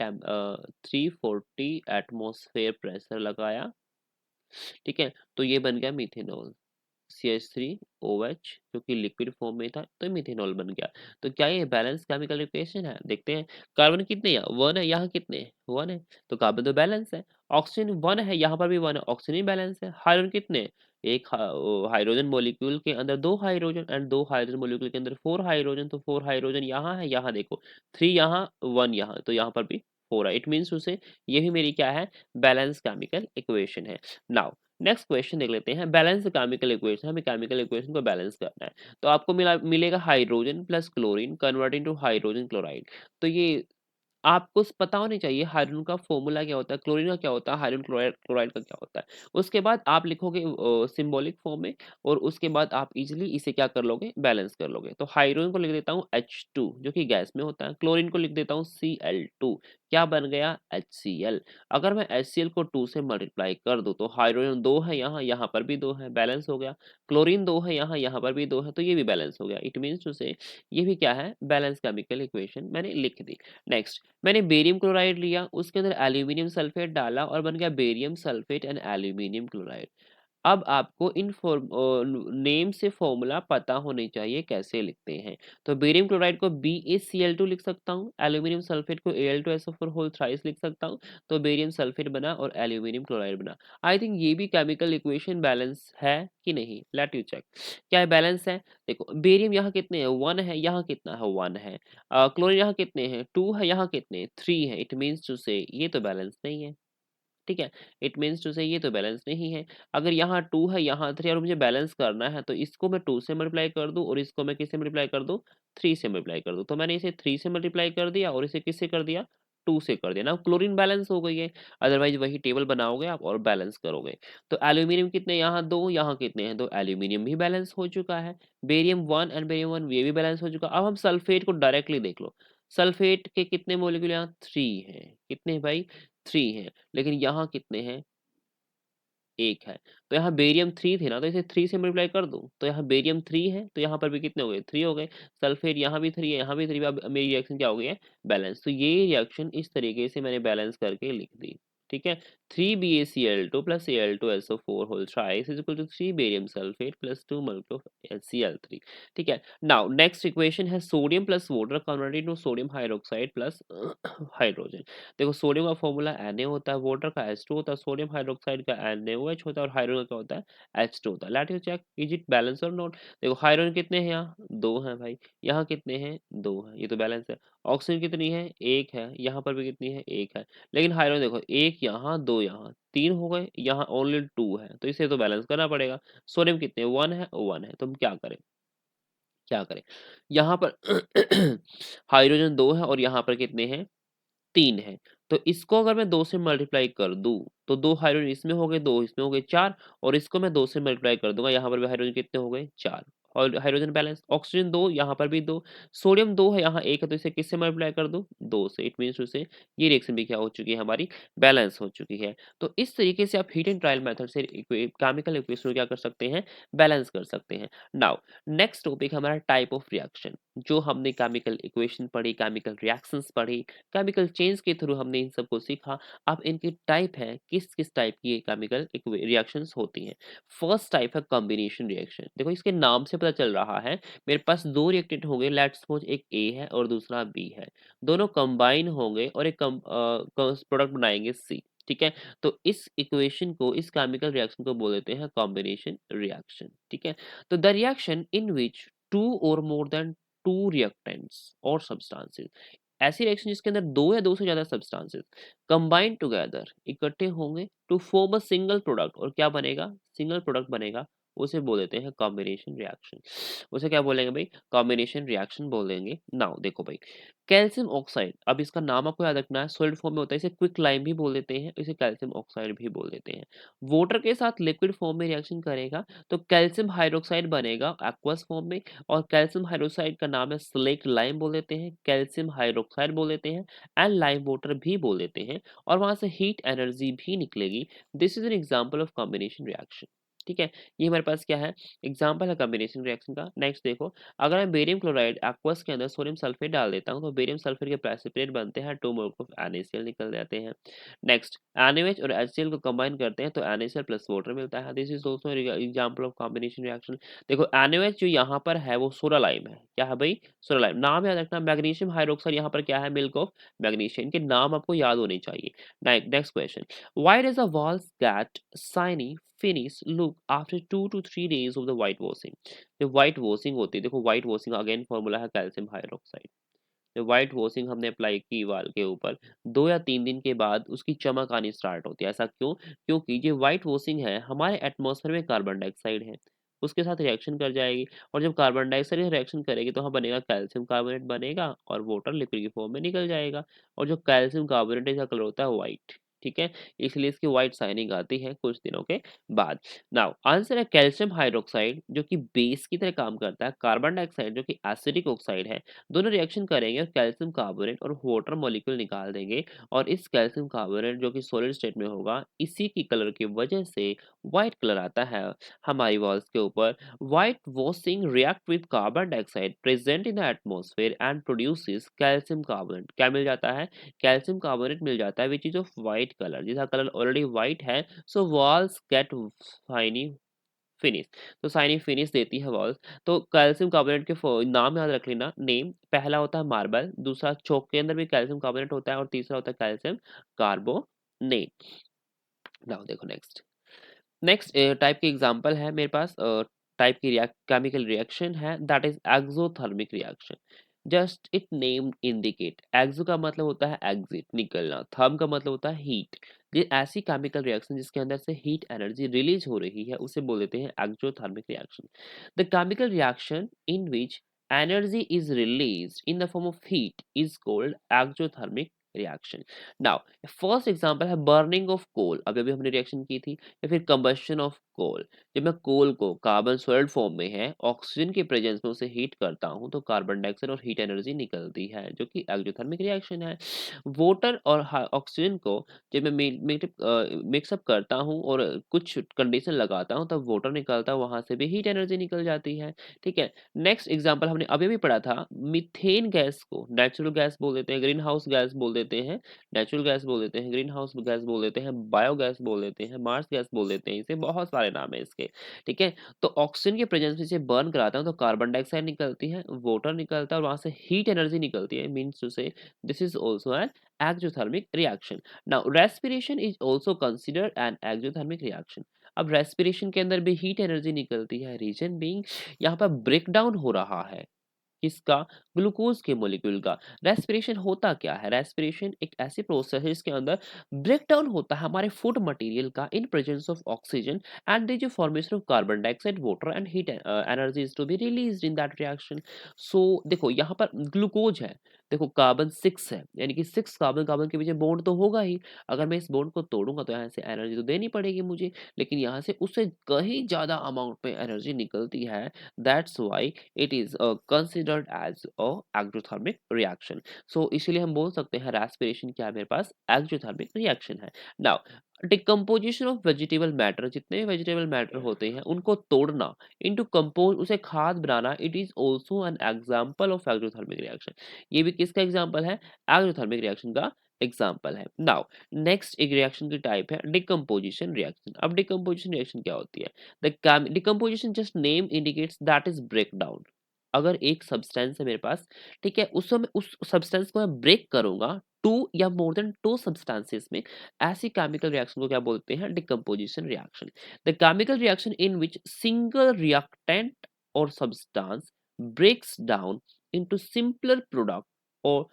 340 एटमॉस्फेयर प्रेशर लगाया, ठीक है। तो ये बन गया मिथेनॉल, CH3OH जो कि लिक्विड फॉर्म में था, तो मिथेनॉल बन गया। तो क्या ये बैलेंस केमिकल इक्वेशन है, देखते हैं। कार्बन कितने हैं, 1 है, यहाँ कितने हैं, 1 है, तो कार्बन तो बैलेंस है। ऑक्सीजन 1 है, यहाँ पर भी 1 है, ऑक्सीजन भी बैलेंस है। हाइड्रोजन कितने हैं, एक हाइड्रोजन मॉलिक्यूल के अंदर 2 हाइड्रोजन एंड 2 हाइड्रोजन मॉलिक्यूल के अंदर 4 हाइड्रोजन, तो 4 हाइड्रोजन यहाँ है, यहाँ देखो 3 यहाँ 1 यहाँ, तो यहाँ पर भी 4 है। इट मीन्स उसे ये भी मेरी क्या है, बैलेंस केमिकल इक्वेशन है। नाउ नेक्स्ट क्वेश्चन देख लेते हैं, बैलेंस केमिकल इक्वेशन। हमें केमिकल इक्वेशन को बैलेंस करना है, तो आपको मिलेगा hydrogen plus chlorine converting to hydrogen chloride. तो ये आपको पता होनी चाहिए हाइड्रोजन का फॉर्मूला क्या होता है, क्लोरीन का क्या होता है, हाइड्रोजन क्लोराइड क्लोराइड का क्या होता है। उसके बाद आप लिखोगे सिंबॉलिक फॉर्म में, और उसके बाद आप इजीली इसे क्या कर लोगे, बैलेंस कर लोगे। तो हाइड्रोजन को लिख देता हूँ H2 जो कि गैस में होता है, क्लोरीन को लिख देता हूँ Cl2, क्या बन गया HCl। अगर मैं HCl को 2 से मल्टीप्लाई कर दूं तो हाइड्रोजन 2 है, यहाँ यहाँ पर भी 2 है, बैलेंस हो गया। क्लोरीन 2 है, यहाँ यहाँ पर भी 2 है, तो ये भी बैलेंस हो गया। इट मीन्स टू से ये भी क्या है, बैलेंस केमिकल इक्वेशन मैंने लिख दी। नेक्स्ट मैंने बेरियम क्लोराइड लिया, उसके अंदर एल्यूमिनियम सल्फेट डाला और बन गया barium sulphate and aluminium chloride. अब आपको इन नेम से फॉर्मूला पता होने चाहिए कैसे लिखते हैं। तो बेरियम क्लोराइड को BaCl2 लिख सकता हूँ, एल्यूमिनियम सल्फेट को Al2SO4 होल थ्राइस लिख सकता हूँ। तो बेरियम सल्फेट बना और एल्यूमिनियम क्लोराइड बना। आई थिंक ये भी केमिकल इक्वेशन बैलेंस है कि नहीं, लेट यू चेक। क्या है, बैलेंस है। देखो बेरियम यहाँ कितने हैं, 1 है, यहाँ कितना है, 1 है। क्लोरीन यहाँ कितने हैं, 2 है, यहाँ कितने, 3 है। इट मीन्स टू से ये तो बैलेंस नहीं है, ठीक है। इट मीन्स टू से ये तो बैलेंस नहीं है। अगर यहाँ 2 है, यहाँ 3 और मुझे बैलेंस करना है, तो इसको मैं 2 से मल्टीप्लाई कर दूँ और इसको मैं किससे मल्टीप्लाई कर दूँ, 3 से मल्टीप्लाई कर दूँ। तो मैंने इसे 3 से मल्टीप्लाई कर दिया और इसे किससे कर दिया, 2 से कर दिया ना। क्लोरीन बैलेंस हो गई है, अदरवाइज वही टेबल बनाओगे आप और बैलेंस करोगे। तो एल्यूमिनियम कितने, यहाँ 2, यहाँ कितने हैं, तो एल्यूमिनियम भी बैलेंस हो चुका है। बेरियम 1 एंड बेरियम 1 ये भी बैलेंस हो चुका। अब हम सल्फेट को डायरेक्टली देख लो। सल्फेट के कितने मॉलिक्यूल, यहाँ 3 हैं। कितने भाई, 3 हैं। लेकिन यहाँ कितने हैं, 1 है। तो यहाँ बेरियम 3 थे ना, तो इसे 3 से मल्टीप्लाई कर दूं, तो यहाँ बेरियम 3 है, तो यहाँ पर भी कितने हो गए, 3 हो गए। सल्फेट यहाँ भी 3 है, यहाँ भी 3 है। अब मेरी रिएक्शन क्या हो गई है, बैलेंस। तो ये रिएक्शन इस तरीके से मैंने बैलेंस करके लिख दी। ठीक है। 3BaCl2 plus Al2SO4 whole thrice is equal to 3 barium sulfate plus 2 molecule of Cl3। ठीक है। नाउ नेक्स्ट इक्वेशन है sodium plus water converted to sodium hydroxide plus hydrogen. देखो सोडियम का फॉर्मूला Na होता है, वाटर का H2 होता है, सोडियम हाइड्रोक्साइड का NaOH होता है और हाइड्रोजन का होता है H2 होता है। Let you check is it balance और नॉट। देखो हाइड्रोजन कितने हैं, यहाँ 2 हैं भाई, यहाँ कितने हैं, 2 हैं, ये तो बैलेंस है। ऑक्सीजन कितनी है, 1 है, यहाँ पर भी कितनी है, 1 है। लेकिन हाइड्रोजन देखो 1 यहाँ, 2 यहाँ, 3 हो गए, यहाँ ओनली 2 है, तो इसे तो बैलेंस करना पड़ेगा। सोडियम कितने, 1 है, 1 है, तो हम क्या करें, क्या करें, यहाँ पर हाइड्रोजन 2 है और यहाँ पर कितने हैं, 3 है। तो इसको अगर मैं 2 से मल्टीप्लाई कर दूं, तो 2 हाइड्रोजन इसमें हो गए, 2 इसमें हो गए, 4। और इसको मैं 2 से मल्टीप्लाई कर दूंगा, यहाँ पर भी हाइड्रोजन कितने हो गए, 4। और हाइड्रोजन बैलेंस। ऑक्सीजन 2, यहाँ पर भी 2। सोडियम 2 है, यहाँ 1 है, तो इसे किससे मल्टीप्लाई कर दूं, 2 से। इट मीन्स से ये रिएक्शन भी क्या हो चुकी है, हमारी बैलेंस हो चुकी है। तो इस तरीके से आप हीट एंड ट्रायल मेथड से केमिकल इक्वेशन क्या कर सकते हैं, बैलेंस कर सकते हैं। नाउ नेक्स्ट टॉपिक हमारा टाइप ऑफ रिएक्शन। जो हमने केमिकल इक्वेशन पढ़ी, केमिकल रिएक्शंस पढ़ी, केमिकल चेंज के थ्रू हमने इन सबको सीखा। अब इनकी टाइप है, किस किस टाइप की ये केमिकल रिएक्शंस होती हैं। फर्स्ट टाइप है कॉम्बिनेशन रिएक्शन। देखो इसके नाम से पता चल रहा है, मेरे पास 2 रिएक्टेंट होंगे, लेट्स सपोज एक ए है और दूसरा बी है। दोनों कंबाइन होंगे और एक प्रोडक्ट बनाएंगे सी। ठीक है। तो इस इक्वेशन को, इस केमिकल रिएक्शन को बोल देते हैं कॉम्बिनेशन रिएक्शन। ठीक है। तो the reaction in which two और मोर देन टू रिएक्टेंट्स और सब्सटेंसेस, ऐसी रिएक्शन जिसके अंदर 2 या 2 से ज्यादा सब्सटेंसेस कंबाइन टुगेदर, इकट्ठे होंगे to form a single product, और क्या बनेगा, सिंगल प्रोडक्ट बनेगा, उसे बोल देते हैं कॉम्बिनेशन रिएक्शन। उसे क्या बोलेंगे भाई, कॉम्बिनेशन रिएक्शन बोलेंगे। नाउ देखो भाई, कैल्शियम ऑक्साइड, अब इसका नाम आपको याद रखना है, सॉलिड फॉर्म में होता है, इसे क्विक लाइम भी बोल देते हैं, इसे कैल्शियम ऑक्साइड भी बोल देते हैं। वाटर के साथ लिक्विड फॉर्म में रिएक्शन करेगा तो कैल्शियम हाइड्रोक्साइड बनेगा एक्वस फॉर्म में, और कैल्शियम हाइड्रोक्साइड का नाम है स्लेक्ट लाइम बोल देते हैं, कैल्शियम हाइड्रोक्साइड बोल देते हैं, एंड लाइम वाटर भी बोल देते हैं, और वहां से हीट एनर्जी भी निकलेगी। This is an example of combination reaction. ठीक है। ये हमारे पास क्या है, एग्जांपल है कॉम्बिनेशन रिएक्शन का। नेक्स्ट देखो, अगर मैं बेरियम क्लोराइड एक्वस के अंदर सोडियम सल्फेट डाल देता हूं, तो बेरियम सल्फेट के प्रेसिपिटेट बनते हैं, 2 मोल ऑफ NaCl निकल जाते हैं। नेक्स्ट, NaOH और HCl को कंबाइन करते हैं तो NaCl प्लस वाटर मिलता है। This is also example of combination reaction. देखो NaOH जो यहाँ पर है वो सोडा लाइम है, क्या है भाई, सोडा लाइम। नाम याद रखना, मैग्नीशियम हाइड्रोक्साइड यहाँ पर क्या है, मिल्क ऑफ मैग्नीशियम। इनके नाम आपको याद होने चाहिए। Next question, why does a walls get shiny finish look after 2 to 3 days of the white washing। जो व्हाइट वॉशिंग होती है, देखो व्हाइट वॉशिंग अगेन फॉर्मूला है कैल्शियम हाइड्रोक्साइड। जब व्हाइट वॉशिंग हमने अप्लाई की वाल के ऊपर, 2 या 3 दिन के बाद उसकी चमक आनी स्टार्ट होती है। ऐसा क्यों, क्योंकि ये व्हाइट वॉशिंग है, हमारे एटमॉस्फेयर में कार्बन डाइऑक्साइड है, उसके साथ रिएक्शन कर जाएगी, और जब कार्बन डाइऑक्साइड रिएक्शन करेगी तो वहाँ बनेगा कैल्शियम कार्बोनेट बनेगा, और वाटर लिक्विड की फॉर्म में निकल जाएगा। और जो कैल्शियम कार्बोनेट का कलर होता है व्हाइट। ठीक है। इसलिए इसकी व्हाइट शाइनिंग आती है कुछ दिनों के बाद। नाउ आंसर है कैल्शियम हाइड्रोक्साइड, जो कि बेस की तरह काम करता है, कार्बन डाइऑक्साइड जो कि एसिडिक ऑक्साइड है, दोनों रिएक्शन करेंगे और कैल्शियम कार्बोनेट और वाटर मॉलिक्यूल निकाल देंगे। और इस कैल्शियम कार्बोनेट जो कि सॉलिड स्टेट में होगा, इसी की कलर की वजह से व्हाइट कलर आता है हमारी वॉल्स के ऊपर। White washing react with carbon dioxide present in the atmosphere and produces calcium carbonate. क्या मिल जाता है, कैल्शियम कार्बोनेट मिल जाता है, which is of white colour, जिसका कलर ऑलरेडी व्हाइट है। सो वॉल्स गेट शाइनी फिनिश। तो शाइनी फिनिश देती है वॉल्स। तो कैल्शियम कार्बोनेट के नाम याद रख लेना। नेम पहला होता है मार्बल, दूसरा चौक के अंदर भी कैल्शियम कार्बोनेट होता है, और तीसरा होता है कैल्शियम कार्बोनेट। नाउ देखो नेक्स्ट, नेक्स्ट टाइप की एग्जांपल है मेरे पास, टाइप की केमिकल रिएक्शन है, that is exothermic reaction. Just it name indicate, exo का मतलब होता है एग्जिट निकलना, थर्म का मतलब होता है हीट। ये ऐसी केमिकल रिएक्शन जिसके अंदर से हीट एनर्जी रिलीज हो रही है उसे बोल देते हैं exothermic reaction. The chemical reaction in which energy is released in the form of heat is called exothermic reaction. Now, first example है बर्निंग ऑफ कोल, अभी अभी हमने रिएक्शन की थी, या फिर कंबशन ऑफ कोल। जब मैं कोल को कार्बन सॉलिड फॉर्म में है ऑक्सीजन के प्रेजेंस में उसे हीट करता हूं तो कार्बन डाइऑक्साइड और हीट एनर्जी निकलती है जो कि एक्सोथर्मिक रिएक्शन है। वाटर और ऑक्सीजन को जब मैं मिक्सअप करता हूं और कुछ कंडीशन लगाता हूं तब वाटर निकलता है, वहां से भी हीट एनर्जी निकल जाती है। ठीक है। नेक्स्ट एग्जांपल हमने अभी भी पढ़ा था, मीथेन गैस को नेचुरल गैस बोल देते हैं, ग्रीन हाउस गैस बोल देते हैं, नेचुरल गैस बोल देते हैं, ग्रीन हाउस गैस बोल देते हैं, बायोगैस बोल देते हैं, मार्स गैस बोल देते हैं, इसे बहुत सारे नाम है इसके। ठीक है। तो ऑक्सीजन के प्रेजेंस में इसे बर्न कराता हूं तो कार्बन डाइऑक्साइड निकलती है, वाटर निकलता है और वहां से हीट एनर्जी निकलती है, means to say this is also an exothermic reaction. Now respiration is also considered an exothermic reaction. अब रेस्पिरेशन के अंदर भी हीट एनर्जी निकलती है, रीजन बीइंग यहाँ पर ब्रेक डाउन हो रहा है किसका, ग्लूकोज के मॉलिक्यूल का। रेस्पिरेशन होता क्या है, रेस्पिरेशन एक ऐसी प्रोसेस है जिसके अंदर ब्रेक डाउन होता है हमारे फूड मटेरियल का in presence of oxygen and the जो formation of carbon dioxide water and heat energy is to be released in that reaction. So देखो यहाँ पर ग्लूकोज है, देखो कार्बन 6 है, यानी कि 6 कार्बन कार्बन के पीछे बॉन्ड तो होगा ही। अगर मैं इस बॉन्ड को तोड़ूंगा तो यहाँ से एनर्जी तो देनी पड़ेगी मुझे, लेकिन यहाँ से उससे कहीं ज्यादा अमाउंट में एनर्जी निकलती है। That's why it is considered as a exothermic reaction। so इसीलिए हम बोल सकते हैं रेस्पिरेशन क्या है, मेरे पास exothermic reaction है। now decomposition of vegetable matter, जितने भी वेजिटेबल मैटर होते हैं उनको तोड़ना इनटू कंपोज, उसे खाद बनाना, it is also an example of exothermic reaction. ये भी किसका एग्जांपल है, एक्सोथर्मिक रिएक्शन का एग्जांपल है। नाउ नेक्स्ट एक रिएक्शन की टाइप है डिकम्पोजिशन रिएक्शन। अब डिकम्पोजिशन रिएक्शन क्या होती है, the decomposition just name indicates that is break down. अगर एक सब्सटेंस है मेरे पास, ठीक है, उस समय उस सब्सटेंस को मैं ब्रेक करूंगा टू या मोर देन टू सब्सटेंसेस में, ऐसी केमिकल रिएक्शन को क्या बोलते हैं, decomposition reaction. The chemical reaction in which single reactant और substance breaks down into simpler product, और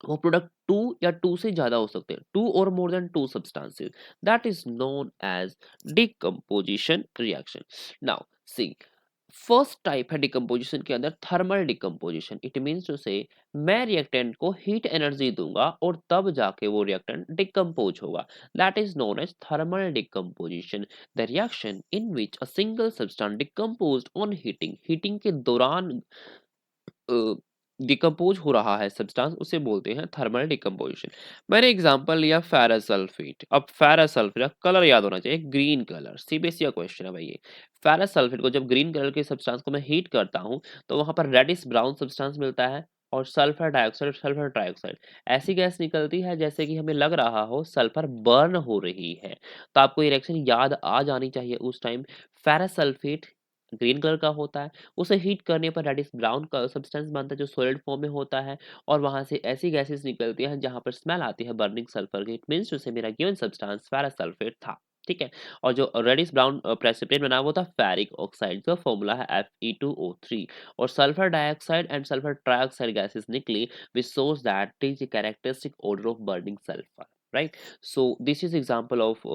वो प्रोडक्ट टू या टू से ज्यादा हो सकते हैं, टू और more than two substances, that is known as decomposition reaction. Now see, first type है डिकम्पोजिशन के अंदर thermal decomposition. It means to say मैं रिएक्टेंट को हीट एनर्जी दूंगा और तब जाके वो रिएक्टेंट डिकम्पोज होगा, that is known as thermal decomposition. The reaction in which a single substance decomposed on heating, heating के दौरान डिकम्पोज हो रहा है सब्सटेंस, उसे बोलते हैं थर्मल डिकम्पोजिशन। मैंने एग्जांपल लिया फेरस सल्फेट। अब फेरस सल्फेट का कलर याद होना चाहिए, ग्रीन कलर, सीबीएसई का क्वेश्चन है भाई ये। फेरस सल्फेट को जब ग्रीन कलर के सब्सटेंस को मैं हीट करता हूं तो वहां पर रेडिश ब्राउन सब्सटेंस मिलता है और सल्फर डाइऑक्साइड, सल्फर ट्राइऑक्साइड, ऐसी गैस निकलती है जैसे कि हमें लग रहा हो सल्फर बर्न हो रही है। तो आपको ये रिएक्शन याद आ जानी चाहिए उस time. Ferrous sulphate green colour का होता है, उसे हीट करने पर रेडिश ब्राउन का सब्सटेंस बनता है जो सॉलिड फॉर्म में होता है, और वहां से ऐसी गैसेस निकलती हैं जहां पर स्मेल आती है बर्निंग सल्फर की। इट मींस जैसे मेरा गिवन सब्सटेंस फेरस सल्फेट था। ठीक है। और जो रेडिश ब्राउन प्रेसिपिटेट बना वो था फेरिक ऑक्साइड, का फॉर्मूला है Fe2O3। और sulphur dioxide and sulphur trioxide gases निकली which shows that it is a characteristic odor of burning sulfur, right? So this is example of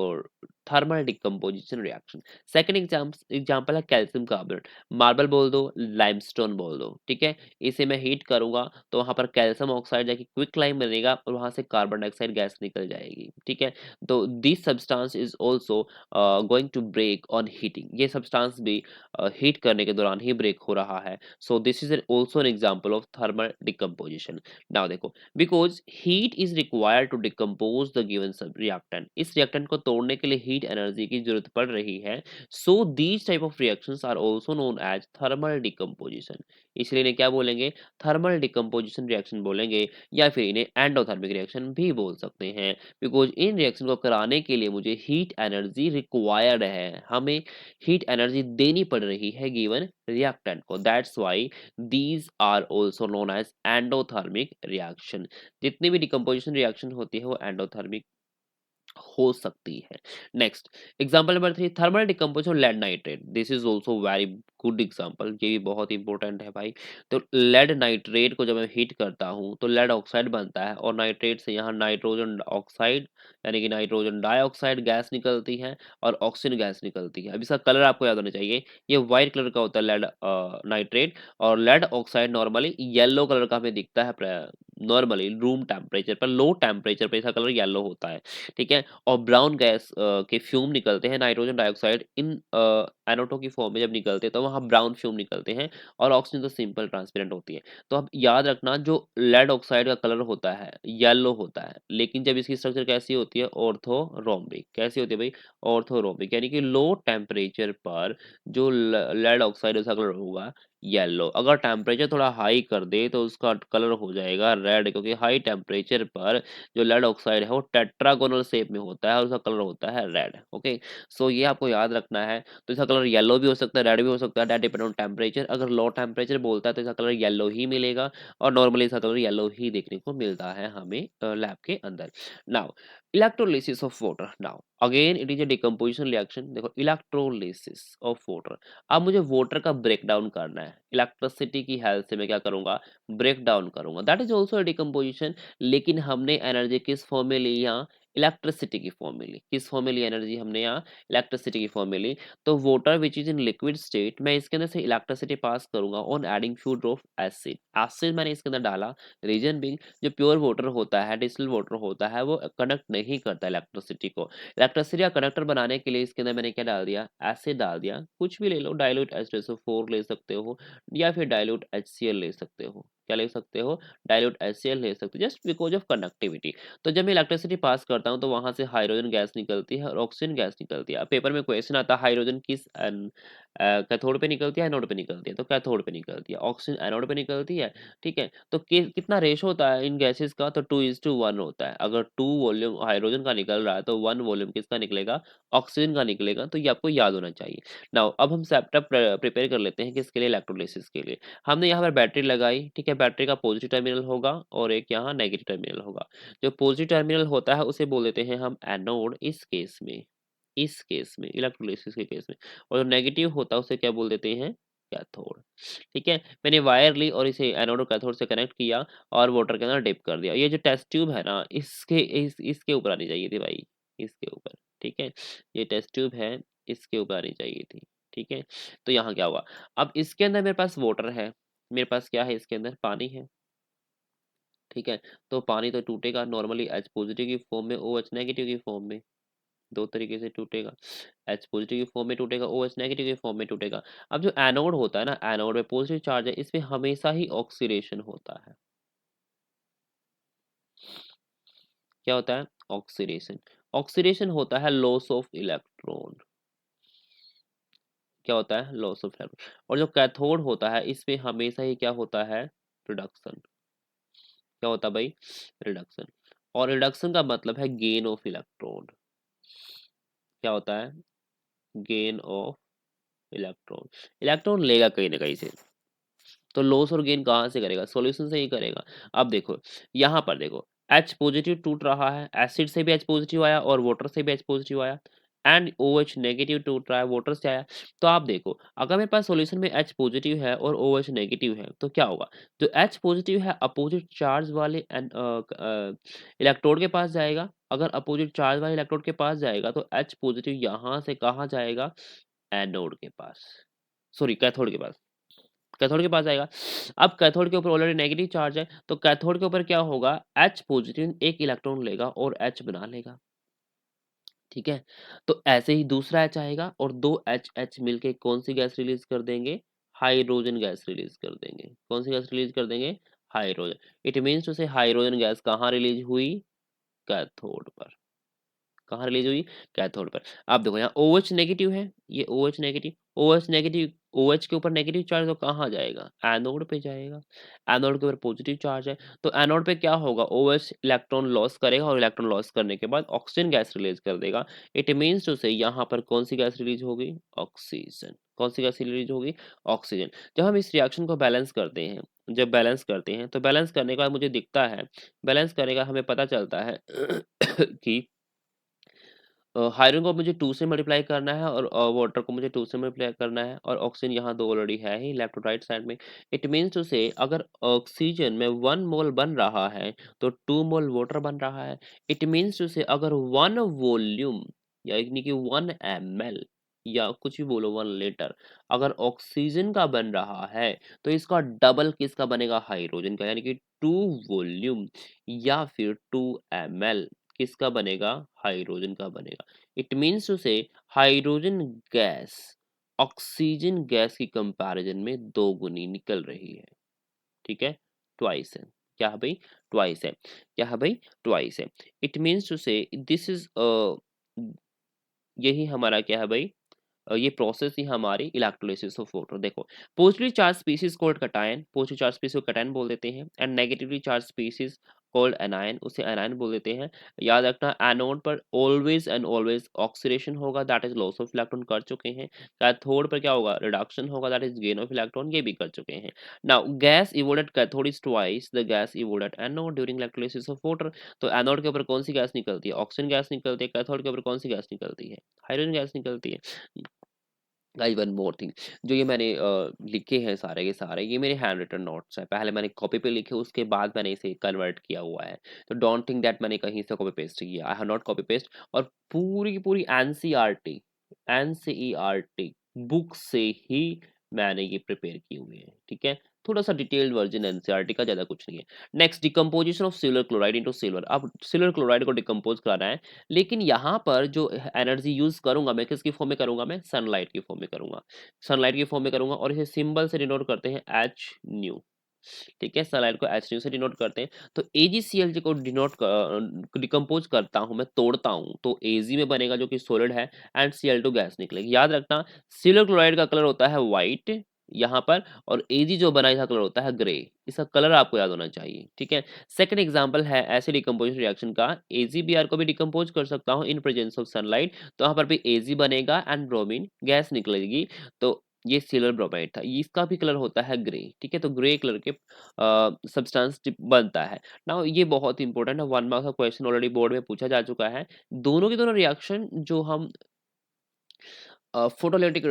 thermal decomposition reaction। Second example है calcium carbonate, marble बोल दो, limestone बोल दो। ठीक है। इसे मैं हीट करूंगा तो वहां पर कैल्शियम ऑक्साइड जाके क्विक लाइम बनेगा और वहां से कार्बन डाइऑक्साइड गैस निकल जाएगी। ठीक है। तो this substance is also going to break on heating, ये सब्सटेंस भी हीट करने के दौरान ही ब्रेक हो रहा है। So this is also an example of thermal decomposition. Now देखो, because heat is required to decompose the given sub reactant, इस रिएक्टेंट को तोड़ने के लिए हीट एनर्जी की जरूरत पड़ रही है। So these type of reactions are also known as thermal decomposition. इसलिए इन्हें क्या बोलेंगे, थर्मल डिकम्पोजिशन रिएक्शन बोलेंगे, या फिर इन्हें एंडोथर्मिक रिएक्शन भी बोल सकते हैं। बिकॉज इन रिएक्शन को कराने के लिए मुझे हीट एनर्जी रिक्वायर्ड है, हमें हीट एनर्जी देनी पड़ रही है गिवन रिएक्टेंट को। That's why these are also known as endothermic reaction. जितनी भी डिकम्पोजिशन रिएक्शन होती है वो एंडोथर्मिक हो सकती है। Next example number 3 thermal decomposition lead nitrate. This is also very good example, ये भी बहुत इंपॉर्टेंट है भाई। तो लेड नाइट्रेट को जब मैं हीट करता हूँ तो लेड ऑक्साइड बनता है और नाइट्रेट से यहाँ नाइट्रोजन ऑक्साइड यानी कि नाइट्रोजन डाइऑक्साइड गैस निकलती है और ऑक्सीजन गैस निकलती है। अब इसका कलर आपको याद होना चाहिए, ये व्हाइट कलर का होता है लेड नाइट्रेट, और lead oxide normally yellow colour का हमें दिखता है नॉर्मली रूम टेम्परेचर पर। लो टेम्परेचर पर इसका कलर येलो होता है, ठीक है। और ब्राउन गैस के फ्यूम निकलते हैं, नाइट्रोजन डाइऑक्साइड इन एनोटो की फॉर्म में जब निकलते हैं तो वहाँ ब्राउन फ्यूम निकलते हैं और ऑक्सीजन तो सिंपल ट्रांसपेरेंट होती है। तो अब याद रखना जो लेड ऑक्साइड का कलर होता है येलो होता है, लेकिन जब इसकी स्ट्रक्चर कैसी होती है ऑर्थोरोम्बिक। कैसी होती है भाई? ऑर्थोरोम्बिक, यानी कि लो टेम्परेचर पर जो लेड ऑक्साइड उसका कलर होगा येलो। अगर टेम्परेचर थोड़ा हाई कर दे तो उसका कलर हो जाएगा रेड, क्योंकि हाई टेम्परेचर पर जो लेड ऑक्साइड है वो टेट्रागोनल शेप में होता है और उसका कलर होता है रेड। ओके, सो ये आपको याद रखना है। तो इसका कलर येलो भी हो सकता है, रेड भी हो सकता है, दैट डिपेंड ऑन टेम्परेचर। अगर लो टेम्परेचर बोलता है तो इसका कलर येलो ही मिलेगा और नॉर्मली इसका कलर येलो ही देखने को मिलता है हमें लैब के अंदर। Now electrolysis of water. Now again it is a decomposition reaction. देखो इलेक्ट्रोलिसिस ऑफ वाटर, अब मुझे वाटर का ब्रेक डाउन करना है। इलेक्ट्रिसिटी की हेल्प से मैं क्या करूंगा? ब्रेक डाउन करूंगा। दैट इज ऑल्सो डिकम्पोजिशन, लेकिन हमने एनर्जी किस फॉर्म में ली? यहाँ इलेक्ट्रिसिटी की फॉर्म में ली। किस फॉर्म में ली एनर्जी हमने? यहाँ इलेक्ट्रिसिटी की फॉर्म में ली। तो water which is in liquid state, मैं इसके अंदर से इलेक्ट्रिसिटी पास करूंगा on adding few drop acid. Acid मैंने इसके अंदर डाला, रीजन बिंग जो प्योर वाटर होता है, डिस्टिल्ड वाटर होता है, वो कंडक्ट नहीं करता इलेक्ट्रिसिटी को। इलेक्ट्रिसिटी का कंडक्टर बनाने के लिए इसके अंदर मैंने क्या डाल दिया? एसिड डाल दिया। कुछ भी ले लो, डाइल्यूट H2SO4 ले सकते हो या फिर डाइल्यूट HCl ले सकते हो। क्या ले सकते हो? डाइल्यूट HCl ले सकते हो, जस्ट बिकॉज ऑफ कंडक्टिविटी। तो जब मैं इलेक्ट्रिसिटी पास करता हूँ तो वहां से हाइड्रोजन गैस निकलती है और ऑक्सीजन गैस निकलती है। अब पेपर में क्वेश्चन आता है हाइड्रोजन किस कैथोड पे निकलती है, एनोड पे निकलती है? तो कैथोड पे निकलती है। ऑक्सीजन एनोड पे निकलती है, ठीक है। तो कितना रेशो होता है इन गैसेस का? तो 2:1 होता है। अगर 2 वॉल्यूम हाइड्रोजन का निकल रहा है तो 1 वॉल्यूम किसका निकलेगा? ऑक्सीजन का निकलेगा। तो ये आपको याद होना चाहिए। नाउ अब हम सेटअप प्रिपेयर कर लेते हैं किसके लिए? इलेक्ट्रोलिसिस के लिए। हमने यहाँ पर बैटरी लगाई, ठीक है। बैटरी का पॉजिटिव टर्मिनल होगा और एक यहाँ नेगेटिव टर्मिनल होगा। जो पॉजिटिव टर्मिनल होता है उसे बोल देते हैं हम एनोड इस केस में, इस केस में इलेक्ट्रोलिसिस के केस में। और जो नेगेटिव होता है उसे क्या बोल देते हैं? कैथोड। ठीक है, मैंने वायर ली और इसे एनोड और कैथोड से कनेक्ट किया और वाटर के अंदर डिप कर दिया। ये जो टेस्ट ट्यूब है ना, इसके ऊपर आनी चाहिए थी भाई, इसके ऊपर। ठीक है, ये टेस्ट ट्यूब है, इसके ऊपर आनी चाहिए थी। ठीक है, तो यहाँ क्या हुआ? अब इसके अंदर मेरे पास वाटर है, मेरे पास क्या है? इसके अंदर पानी है, ठीक है। तो पानी तो टूटेगा नॉर्मली H पॉजिटिव की फॉर्म में, OH नेगेटिव की फॉर्म में। दो तरीके से टूटेगा, H पॉजिटिव की फॉर्म में टूटेगा, OH नेगेटिव की फॉर्म में टूटेगा। अब जो एनोड होता है ना, एनोड में पॉजिटिव चार्ज है, इसमें हमेशा ही ऑक्सीडेशन होता है। क्या होता है? ऑक्सीडेशन। ऑक्सीडेशन होता है लॉस ऑफ इलेक्ट्रॉन। क्या होता है? Loss of electron. और जो कैथोड होता है इसमें हमेशा ही क्या होता है? रिडक्शन। क्या होता है भाई? रिडक्शन। और रिडक्शन का मतलब है गेन ऑफ इलेक्ट्रॉन। क्या होता है? Gain of electron. इलेक्ट्रॉन लेगा कहीं ना कहीं से, तो लॉस और गेन कहाँ से करेगा? सॉल्यूशन से ही करेगा। अब देखो यहाँ पर देखो, H पॉजिटिव टूट रहा है, एसिड से भी H पॉजिटिव आया और वाटर से भी H पॉजिटिव आया, एंड OH नेगेटिव टूट रहा है, वाटर से आया। तो आप देखो अगर मेरे पास सॉल्यूशन में H पॉजिटिव है और OH नेगेटिव है तो क्या होगा? जो H पॉजिटिव है अपोजिट चार्ज वाले इलेक्ट्रोड के पास जाएगा। अगर अपोजिट चार्ज वाले इलेक्ट्रोड के पास जाएगा तो H पॉजिटिव यहाँ से कहाँ जाएगा? एनोड के पास, सॉरी कैथोड के पास। कैथोड के पास आएगा। अब कैथोड के ऊपर ऑलरेडी नेगेटिव चार्ज है तो कैथोड के ऊपर क्या होगा? H पॉजिटिव एक इलेक्ट्रॉन लेगा और H बना लेगा। ठीक है, तो ऐसे ही दूसरा H आएगा और दो H मिलके कौन सी गैस रिलीज कर देंगे? हाइड्रोजन गैस रिलीज कर देंगे। कौन सी गैस रिलीज कर देंगे? हाइड्रोजन। इट मीन्स टू से हाइड्रोजन गैस कहाँ रिलीज हुई? कैथोड पर। कहाँ रिलीज हुई? कैथोड पर। आप देखो यहाँ OH नेगेटिव है, ये OH negative, OH negative, OH के ऊपर नेगेटिव चार्ज तो कहाँ जाएगा? एनोड पे जाएगा। एनोड के ऊपर पॉजिटिव चार्ज है तो एनोड पे क्या होगा? OH इलेक्ट्रॉन लॉस करेगा और इलेक्ट्रॉन लॉस करने के बाद ऑक्सीजन गैस रिलीज कर देगा। इट मीन्स टू से यहाँ पर कौन सी गैस रिलीज होगी? ऑक्सीजन। कौन सी गैस रिलीज होगी? ऑक्सीजन। जब हम इस रिएक्शन को बैलेंस करते हैं, जब बैलेंस करते हैं तो बैलेंस करने के बाद मुझे दिखता है, बैलेंस करने का हमें पता चलता है कि हाइड्रोजन को मुझे 2 से मल्टीप्लाई करना है और वाटर को मुझे 2 से मल्टीप्लाई करना है और ऑक्सीजन यहाँ 2 ऑलरेडी है ही लेफ्ट और राइट साइड में। इट मीन्स टू से अगर ऑक्सीजन में 1 मोल बन रहा है तो 2 मोल वाटर बन रहा है। इट मीन्स टू से अगर 1 वॉल्यूम यानी कि 1 ml या कुछ भी बोलो 1 लीटर अगर ऑक्सीजन का बन रहा है तो इसका डबल किसका बनेगा? हाइड्रोजन का, यानी कि 2 वॉल्यूम या फिर 2 ml किसका बनेगा? हाइड्रोजन का बनेगा। इट मीन्स टू से हाइड्रोजन गैस ऑक्सीजन गैस की कंपैरिजन में 2 गुनी निकल रही है। ठीक है, ट्वाइस है। क्या है भाई? ट्वाइस है। क्या है भाई? ट्वाइस है। It means to say this is यही हमारा क्या है भाई? ये प्रोसेस ही हमारी इलेक्ट्रोलिसिस ऑफ वाटर। देखो, positively charge species called cation, positive charge species को कैटायन बोल देते हैं, and negatively charge species called anion, उसे एनायन बोल देते हैं। याद रखना, एनोड पर ऑलवेज एंड ऑलवेज ऑक्सीडेशन होगा, that is loss of electron कर चुके हैं। कैथोड पर क्या होगा? रिडक्शन होगा, that is gain of electron, ये भी कर चुके हैं। Now gas evolve at cathode is twice the gas evolve at anode during electrolysis of water. तो एनोड के ऊपर कौन सी गैस निकलती है? ऑक्सीजन गैस निकलती है। कैथोड के ऊपर कौन सी गैस निकलती है? हाइड्रोजन गैस निकलती है। गाइस वन मोर थिंग, जो ये मैंने लिखे हैं सारे के सारे, ये मेरे हैंड रिटन नोट्स है। पहले मैंने कॉपी पे लिखे, उसके बाद मैंने इसे कन्वर्ट किया हुआ है। तो डोंट थिंक दैट मैंने कहीं से कॉपी पेस्ट किया। I have not copy paste. और पूरी की पूरी एनसीईआरटी एनसीईआरटी बुक से ही मैंने ये प्रिपेयर किए हुए हैं। ठीक है, थोड़ा सा डिटेल्ड वर्जन एनसीईआरटी का, ज्यादा कुछ नहीं है। Next, decomposition of silver chloride into silver. अब सिल्वर क्लोराइड को डिकम्पोज कराना है, लेकिन यहाँ पर जो एनर्जी यूज करूंगा मैं, किसकी फॉर्म में करूंगा? मैं सनलाइट की फॉर्म में करूंगा। सनलाइट की फॉर्म में करूंगा और इसे सिंबल से डिनोट करते हैं एच न्यू। ठीक है, सनलाइट को एच न्यू से डिनोट करते हैं। तो एजीसीएल को डिनोट डिकम्पोज करता हूं मैं, तोड़ता हूं तो एजी में बनेगा जो कि सॉलिड है, एंड Cl2 गैस निकलेगी। याद रखना, सिल्वर क्लोराइड का कलर होता है व्हाइट यहाँ पर, और एजी जो बना इसका कलर होता है ग्रे। इसका कलर आपको याद होना चाहिए। ठीक है, सेकंड एग्जांपल है ऐसे डिकम्पोजिशन रिएक्शन का। एजीबीआर को भी डिकम्पोज कर सकता हूँ इन प्रेजेंस ऑफ सनलाइट, तो यहाँ पर भी एजी बनेगा एंड ब्रोमीन गैस निकलेगी। तो ये सिल्वर ब्रोमाइड था, इसका भी कलर होता है ग्रे। ठीक है, तो ग्रे कलर के सब्सटेंस बनता है। नाउ ये बहुत इंपॉर्टेंट है, 1 मार्क्स का क्वेश्चन ऑलरेडी बोर्ड में पूछा जा चुका है। दोनों के दोनों रिएक्शन जो हम फोटोलिटिक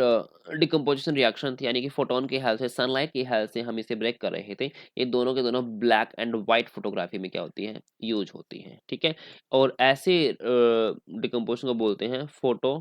डिकम्पोजिशन रिएक्शन थी, यानी कि फोटोन की हेल्प से, सनलाइट की हेल्प से हम इसे ब्रेक कर रहे थे। ये दोनों के दोनों ब्लैक एंड व्हाइट फोटोग्राफी में क्या होती है? यूज होती है। ठीक है, और ऐसे डिकम्पोजिशन को बोलते हैं फोटो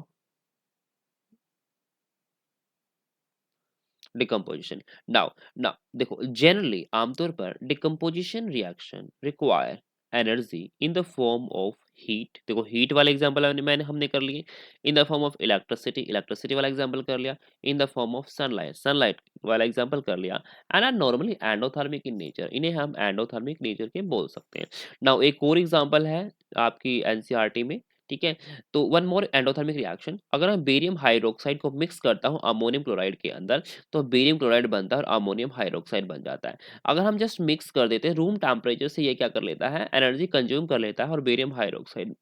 डिकम्पोजिशन। नाउ नाउ देखो, जनरली आमतौर पर decomposition reaction require energy in the form of heat. देखो, हीट वाला एग्जांपल मैंने हमने कर लिए। In the form of electricity, electricity वाला एग्जांपल कर लिया। In the form of sunlight, sunlight वाला एग्जांपल कर लिया। And are normally endothermic in nature, इन्हें हम एंडोथर्मिक नेचर के बोल सकते हैं। नाउ एक और एग्जांपल है आपकी एनसीईआरटी में। ठीक है, तो वन मोर एंडोथर्मिक रिएक्शन, अगर मैं बेरियम हाइड्रोक्साइड को मिक्स करता हूं अमोनियम क्लोराइड के अंदर, तो बेरियम क्लोराइड बनता है और अमोनियम हाइड्रोक्साइड बन जाता है। अगर हम जस्ट मिक्स कर देते हैं रूम टेम्परेचर से, ये क्या कर लेता है? एनर्जी कंज्यूम कर लेता है और बेरियम हाइड्रोक्साइड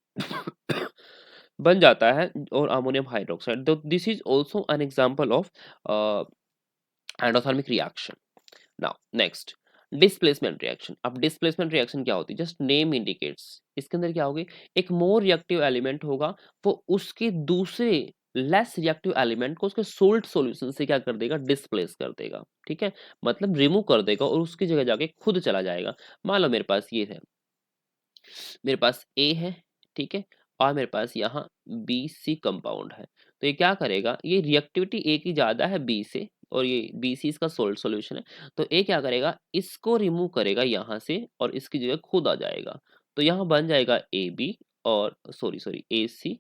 बन जाता है और अमोनियम हाइड्रोक्साइड। तो this is also an example of endothermic reaction. Now next, displacement reaction. अब डिस्प्लेसमेंट रिएक्शन क्या होती है? Just name indicates. इसके अंदर क्या होगी? एक मोर रिएक्टिव एलिमेंट होगा, वो उसके दूसरे लेस रिएक्टिव एलिमेंट को उसके सोल्ट सॉल्यूशन से क्या कर देगा? डिस्प्लेस कर देगा। ठीक है, मतलब रिमूव कर देगा और उसकी जगह जाके खुद चला जाएगा। मान लो मेरे पास ये है, मेरे पास ए है, ठीक है, और मेरे पास यहाँ बी सी कंपाउंड है। तो ये क्या करेगा? ये रिएक्टिविटी ए की ज्यादा है बी से, और ये बी सी इसका सोल्ट सॉल्यूशन है। तो ए क्या करेगा? इसको रिमूव करेगा यहाँ से और इसकी जगह खुद आ जाएगा। तो यहाँ बन जाएगा ए बी, और सॉरी सॉरी ए सी।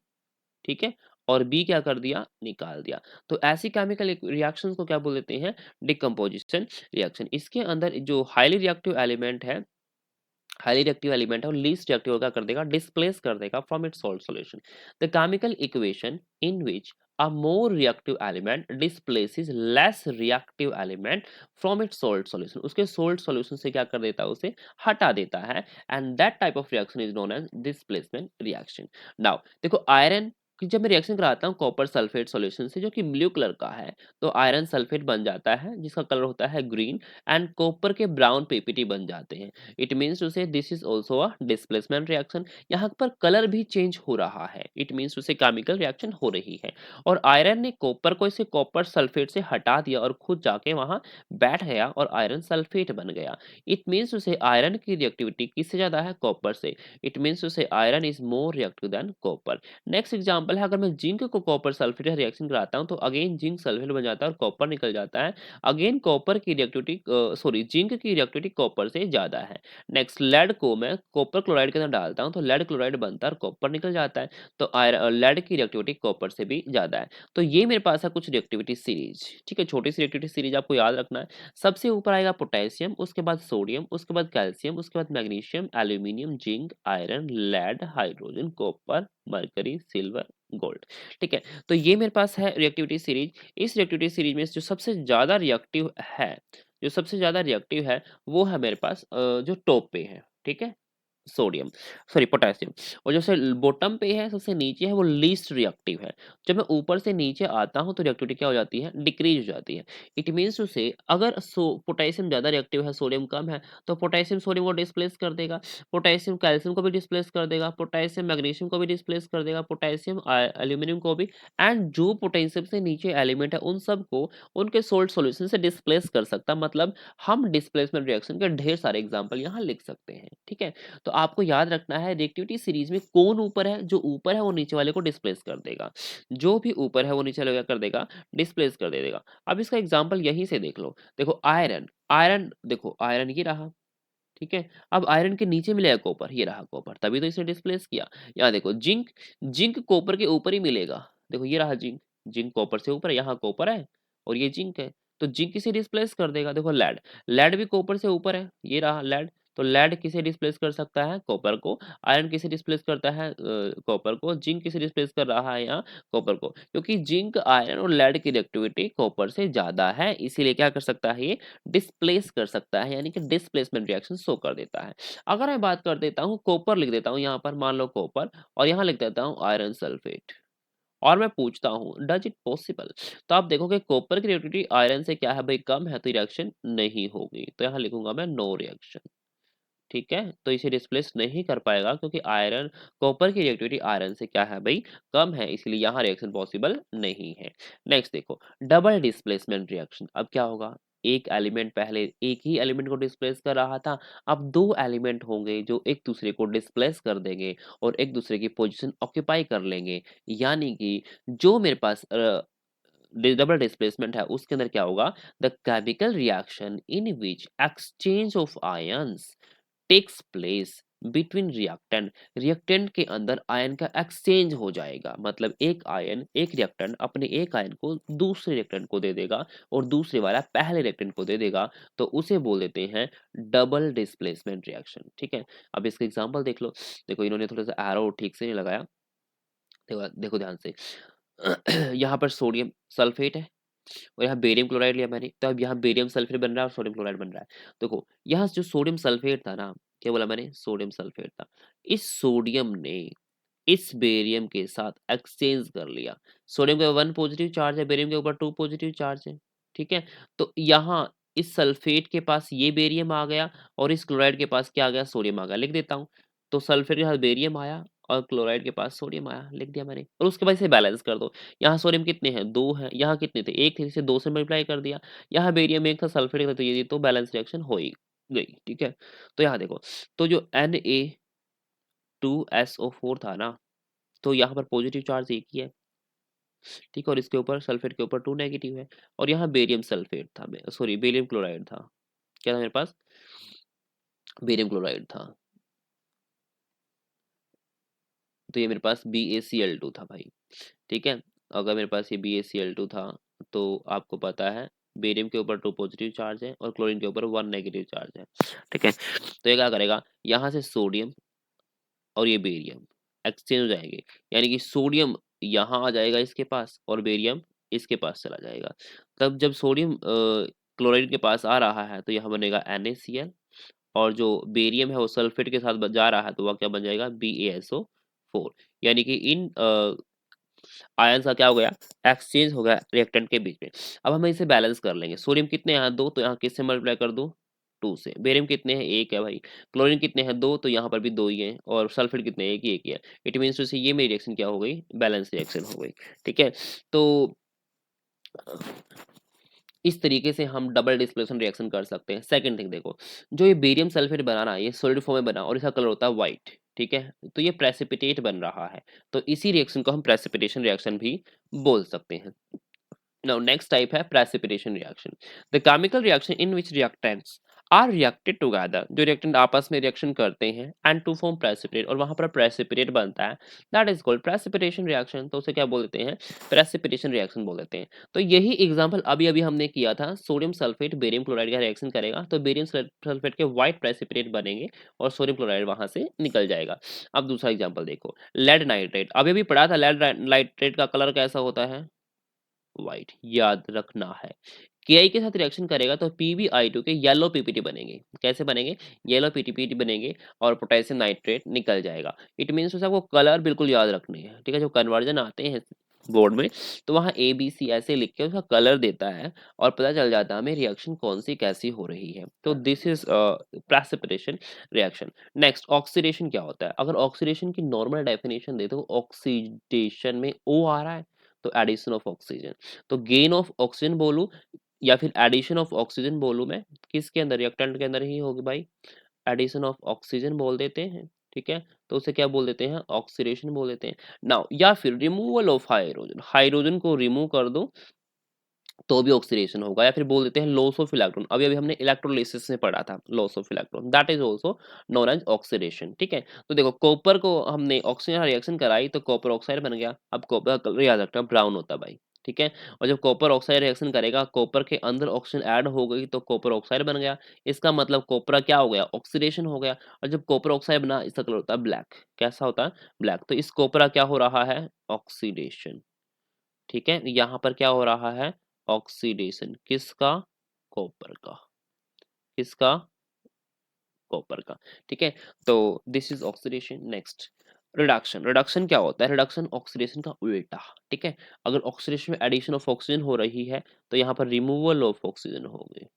ठीक है, और बी क्या कर दिया? निकाल दिया। तो ऐसी केमिकल रिएक्शंस को क्या बोल देते हैं? Decomposition reaction. इसके अंदर जो हाईली रिएक्टिव एलिमेंट है, हाईली रिएक्टिव एलिमेंट है, और लीस्ट रिएक्टिव क्या कर देगा? डिस्प्लेस कर देगा from its salt solution. The chemical equation in which a more reactive element displaces less reactive element from its salt solution, उसके salt solution से क्या कर देता है? उसे हटा देता है, and that type of reaction is known as displacement reaction. Now देखो, आयरन कि जब मैं रिएक्शन कराता हूँ कॉपर सल्फेट सॉल्यूशन से जो कि ब्लू कलर का है, तो आयरन सल्फेट बन जाता है जिसका कलर होता है ग्रीन एंड कॉपर के ब्राउन पीपीटी बन जाते हैं। It means to say this is also a displacement reaction. यहाँ पर कलर भी चेंज हो रहा है, इट मीन्स टू से केमिकल रिएक्शन हो रही है। और आयरन ने कॉपर को इसे कॉपर सल्फेट से हटा दिया और खुद जाके वहां बैठ गया और आयरन सल्फेट बन गया। इट मीन्स टू से आयरन की रिएक्टिविटी किससे ज्यादा है? कॉपर से। इट मीन्स टू से iron is more reactive than copper. Next example है, अगर मैं जिंक को कॉपर सल्फेट से रिएक्शन कराता हूं तो अगेन जिंक सल्फेट बन जाता है और कॉपर निकल जाता है। अगेन कॉपर की रिएक्टिविटी सॉरी जिंक की रिएक्टिविटी कॉपर से ज्यादा है। नेक्स्ट लेड को मैं कॉपर क्लोराइड के अंदर डालता हूं तो लेड क्लोराइड बनता है और कॉपर निकल जाता है। तो लेड की रिएक्टिविटी कॉपर से भी ज्यादा है। तो ये मेरे पास है कुछ रिएक्टिविटी सीरीज। ठीक है, छोटी सी रिएक्टिविटी सीरीज आपको याद रखना है। सबसे ऊपर आएगा पोटेशियम, उसके बाद सोडियम, उसके बाद कैल्शियम, उसके बाद magnesium, aluminium, zinc, iron, lead, hydrogen, copper, mercury, silver, gold. ठीक है, तो ये मेरे पास है रिएक्टिविटी सीरीज। इस रिएक्टिविटी सीरीज में जो सबसे ज्यादा रिएक्टिव है वो है मेरे पास जो टॉप पे है। ठीक है, सोडियम सॉरी पोटेशियम। और जो से बॉटम पे है, सबसे नीचे है, वो लीस्ट रिएक्टिव है। जब मैं ऊपर से नीचे आता हूं तो रिएक्टिविटी क्या हो जाती है? डिक्रीज हो जाती है। इट मींस टू से अगर पोटेशियम ज्यादा रिएक्टिव है, सोडियम कम है, तो पोटेशियम सोडियम को डिस्प्लेस कर देगा, पोटेशियम कैल्शियम को भी डिस्प्लेस कर देगा, पोटेशियम मैग्नीशियम को भी डिस्प्लेस कर देगा, पोटेशियम एल्यूमिनियम को भी। एंड जो पोटेशियम से नीचे एलिमेंट है उन सबको उनके सोल्ट सॉल्यूशन से डिस्प्लेस कर सकता। मतलब हम डिस्प्लेसमेंट रिएक्शन के ढेर सारे एग्जांपल यहाँ लिख सकते हैं। ठीक है, तो आपको याद रखना है रिएक्टिविटी सीरीज में कौन ऊपर है, जो ऊपर है वो नीचे वाले को डिस्प्लेस कर देगा, जो भी ऊपर है वो नीचे वाले को क्या कर देगा? डिस्प्लेस कर दे देगा। अब इसका एग्जांपल यहीं से देख लो। देखो आयरन, आयरन देखो आयरन ये रहा। ठीक है, अब आयरन के नीचे मिलेगा कॉपर, ये रहा कॉपर, तभी तो इसे डिस्प्लेस किया। यहाँ देखो जिंक, जिंक कॉपर के ऊपर ही मिलेगा। देखो ये रहा जिंक, जिंक कॉपर से ऊपर है, यहाँ कॉपर है और ये जिंक है, तो जिंक किसे डिस्प्लेस कर देगा? देखो लेड, लेड भी कॉपर से ऊपर है, ये रहा लेड, तो लेड किसे डिस्प्लेस कर सकता है? कॉपर को। आयरन किसे डिस्प्लेस करता है? कॉपर को। जिंक किसे डिस्प्लेस कर रहा है यहाँ? कॉपर को, क्योंकि जिंक आयरन और लेड की रिएक्टिविटी कॉपर से ज्यादा है, इसीलिए क्या कर सकता है? ये डिस्प्लेस कर सकता है, यानी कि डिस्प्लेसमेंट रिएक्शन शो कर देता है। अगर मैं बात कर देता हूँ कॉपर, लिख देता हूँ यहाँ पर, मान लो कॉपर, और यहाँ लिख देता हूँ आयरन सल्फेट, और मैं पूछता हूँ डज इट पॉसिबल, तो आप देखोगे कॉपर की रिएक्टिविटी आयरन से क्या है भाई? कम है, तो रिएक्शन नहीं होगी। तो यहाँ लिखूंगा मैं नो रिएक्शन। ठीक है, तो इसे डिस्प्लेस नहीं कर पाएगा क्योंकि आयरन, कॉपर की रिएक्टिविटी आयरन से क्या है भाई? कम है, इसलिए यहाँ रिएक्शन पॉसिबल नहीं है। नेक्स्ट देखो डबल डिस्प्लेसमेंट रिएक्शन। अब क्या होगा? एक एलिमेंट पहले एक ही एलिमेंट को डिस्प्लेस कर रहा था, अब दो एलिमेंट होंगे जो एक दूसरे को डिस्प्लेस कर देंगे और एक दूसरे की पोजीशन ऑक्यूपाई कर लेंगे। यानी कि जो मेरे पास डबल डिस्प्लेसमेंट है उसके अंदर क्या होगा? The chemical reaction in which exchange of ions takes place between reactant, reactant के अंदर आयन का एक्सचेंज हो जाएगा। मतलब एक आयन, एक रिएक्टेंट अपने एक आयन को दूसरे रिएक्टेंट को दे देगा और दूसरे वाला पहले रिएक्टेंट को दे देगा, तो उसे बोल देते हैं डबल डिस्प्लेसमेंट रिएक्शन। ठीक है, अब इसका एग्जांपल देख लो। देखो इन्होंने थोड़ा सा एरो ठीक से नहीं लगाया, देखो देखो ध्यान से। यहाँ पर सोडियम सल्फेट है और यहाँ बेरियम क्लोराइड लिया मैंने, तो अब यहाँ बेरियम सल्फेट बन रहा है और सोडियम क्लोराइड बन रहा है। देखो यहाँ जो सोडियम सल्फेट था ना, क्या बोला मैंने? सोडियम सल्फेट था। इस सोडियम ने इस बेरियम के साथ एक्सचेंज कर लिया। सोडियम के 1 पॉजिटिव चार्ज है, बेरियम के ऊपर 2 पॉजिटिव चार्ज है। ठीक है, तो यहाँ इस सल्फेट के पास ये बेरियम आ गया और इस क्लोराइड के पास क्या आ गया? सोडियम आ गया। लिख देता हूँ, तो सल्फेट के साथ बेरियम आया और क्लोराइड के पास सोडियम आया, लिख दिया मैंने। और उसके बाद इसे बैलेंस कर दो। यहाँ सोडियम कितने हैं? 2 हैं। यहाँ कितने थे? 1 थे, इसे 2 से मल्टीप्लाई कर दिया। यहाँ बेरियम 1 था, सल्फेट 1 था, तो ये तो बैलेंस रिएक्शन हो ही गई। ठीक है, तो यहाँ देखो, तो जो Na2SO4 था ना, तो यहाँ पर पॉजिटिव चार्ज एक ही है। ठीक है, और इसके ऊपर सल्फेट के ऊपर 2 नेगेटिव है। और यहाँ बेरियम सल्फेट था, सॉरी बेरियम क्लोराइड था। क्या था मेरे पास? बेरियम क्लोराइड था। तो ये मेरे पास BaCl2 था भाई। ठीक है, अगर मेरे पास ये BaCl2 था, तो आपको पता है बेरियम के ऊपर 2 पॉजिटिव चार्ज है और क्लोरीन के ऊपर 1 नेगेटिव चार्ज है। ठीक है, तो ये क्या करेगा? यहाँ से सोडियम और ये बेरियम एक्सचेंज हो जाएंगे, यानी कि सोडियम यहाँ आ जाएगा इसके पास और बेरियम इसके पास चला जाएगा। तब जब सोडियम क्लोराइड के पास आ रहा है तो यहाँ बनेगा NaCl, और जो बेरियम है वो सल्फेट के साथ जा रहा है तो वह क्या बन जाएगा? BaSO4। यानी कि इन आयंस का क्या हो गया, एक्सचेंज हो गया रिएक्टेंट के बीच में। अब हम इसे बैलेंस कर लेंगे। सोडियम कितने हैं, 2, तो यहाँ किससे मल्टीप्लाई कर दूं, 2 से। बेरियम कितने हैं, 1 है भाई। क्लोरीन कितने हैं, 2, तो यहाँ पर भी 2 ही हैं। और सल्फेट कितने हैं, 1 ही 1 ही है। इट मीन्स टू से ये मेरी रिएक्शन क्या हो गई, बैलेंस रिएक्शन हो गई। ठीक है, तो इस तरीके से हम डबल डिस्प्लेसमेंट रिएक्शन कर सकते हैं। सेकंड थिंग देखो, जो ये बेरियम सल्फेट बना ना, ये सॉलिड फॉर्म में बना और इसका कलर होता है व्हाइट। ठीक है, तो ये प्रेसिपिटेट बन रहा है, तो इसी रिएक्शन को हम प्रेसिपिटेशन रिएक्शन भी बोल सकते हैं। Now next type है precipitation reaction. The chemical reaction in which reactants are reacted together, जो reactant आपस में reaction करते हैं and to form precipitate, और वहां पर precipitate बनता है, that is called precipitation reaction। तो उसे क्या बोल देते हैं, precipitation reaction बोल देते हैं। तो यही एग्जांपल अभी अभी हमने किया था, सोडियम सल्फेट बेरियम क्लोराइड का रिएक्शन करेगा तो बेरियम सल्फेट के व्हाइट प्रेसिपिटेट बनेंगे और सोडियम क्लोराइड वहां से निकल जाएगा। अब दूसरा एग्जांपल देखो, लेड नाइट्रेट। अभी अभी पढ़ा था लेड नाइट्रेट का कलर कैसा होता है, व्हाइट, याद रखना है। Ki के साथ रिएक्शन करेगा तो PbI2 के येलो पीपीटी बनेंगे। कैसे बनेंगे, येलो पीपीटी बनेंगे और पोटेशियम नाइट्रेट निकल जाएगा। इट मीन्स आपको कलर बिल्कुल याद रखने हैं। ठीक है, जो कन्वर्जन आते हैं बोर्ड में तो वहाँ ABC ऐसे लिख के उसका कलर देता है और पता चल जाता है हमें रिएक्शन कौन सी कैसी हो रही है। तो this is precipitation reaction. Next, oxidation क्या होता है। अगर ऑक्सीडेशन की नॉर्मल डेफिनेशन दे तो ऑक्सीडेशन में O आ रहा है तो एडिशन ऑफ ऑक्सीजन। तो गेन ऑफ ऑक्सीजन बोलूं या फिर एडिशन ऑफ ऑक्सीजन बोलूं मैं, किसके अंदर, रिएक्टेंट के अंदर ही होगी भाई। एडिशन ऑफ ऑक्सीजन बोल देते हैं। ठीक है, तो उसे क्या बोल देते हैं, ऑक्सीडेशन बोल देते हैं। नाउ या फिर रिमूवल ऑफ हाइड्रोजन, हाइड्रोजन को रिमूव कर दो तो भी ऑक्सीडेशन होगा, या फिर बोल देते हैं लॉस ऑफ इलेक्ट्रॉन। अभी अभी हमने इलेक्ट्रोलिसिस में पढ़ा था loss of electron, that is also known as oxidation. ठीक है, तो देखो कॉपर को हमने ऑक्सीजन रिएक्शन कराई तो कॉपर ऑक्साइड बन गया। अब कॉपर का कलर याद रखना ब्राउन होता है भाई। ठीक है, और जब कॉपर ऑक्साइड रिएक्शन करेगा कॉपर के अंदर ऑक्सीजन ऐड हो गई तो कॉपर ऑक्साइड बन गया। इसका मतलब कॉपर क्या हो गया, ऑक्सीडेशन हो गया। और जब कॉपर ऑक्साइड बना इसका कलर होता है ब्लैक। कैसा होता है, ब्लैक। तो इस कॉपर क्या हो रहा है, ऑक्सीडेशन। ठीक है, यहाँ पर क्या हो रहा है, ऑक्सीडेशन। किसका, कॉपर का। किसका, कॉपर का। ठीक है, तो this is oxidation. Next, reduction. Reduction क्या होता है, रिडक्शन ऑक्सीडेशन का उल्टा। ठीक है, अगर ऑक्सीडेशन में एडिशन ऑफ ऑक्सीजन हो रही है तो यहाँ पर रिमूवल ऑफ ऑक्सीजन होगी।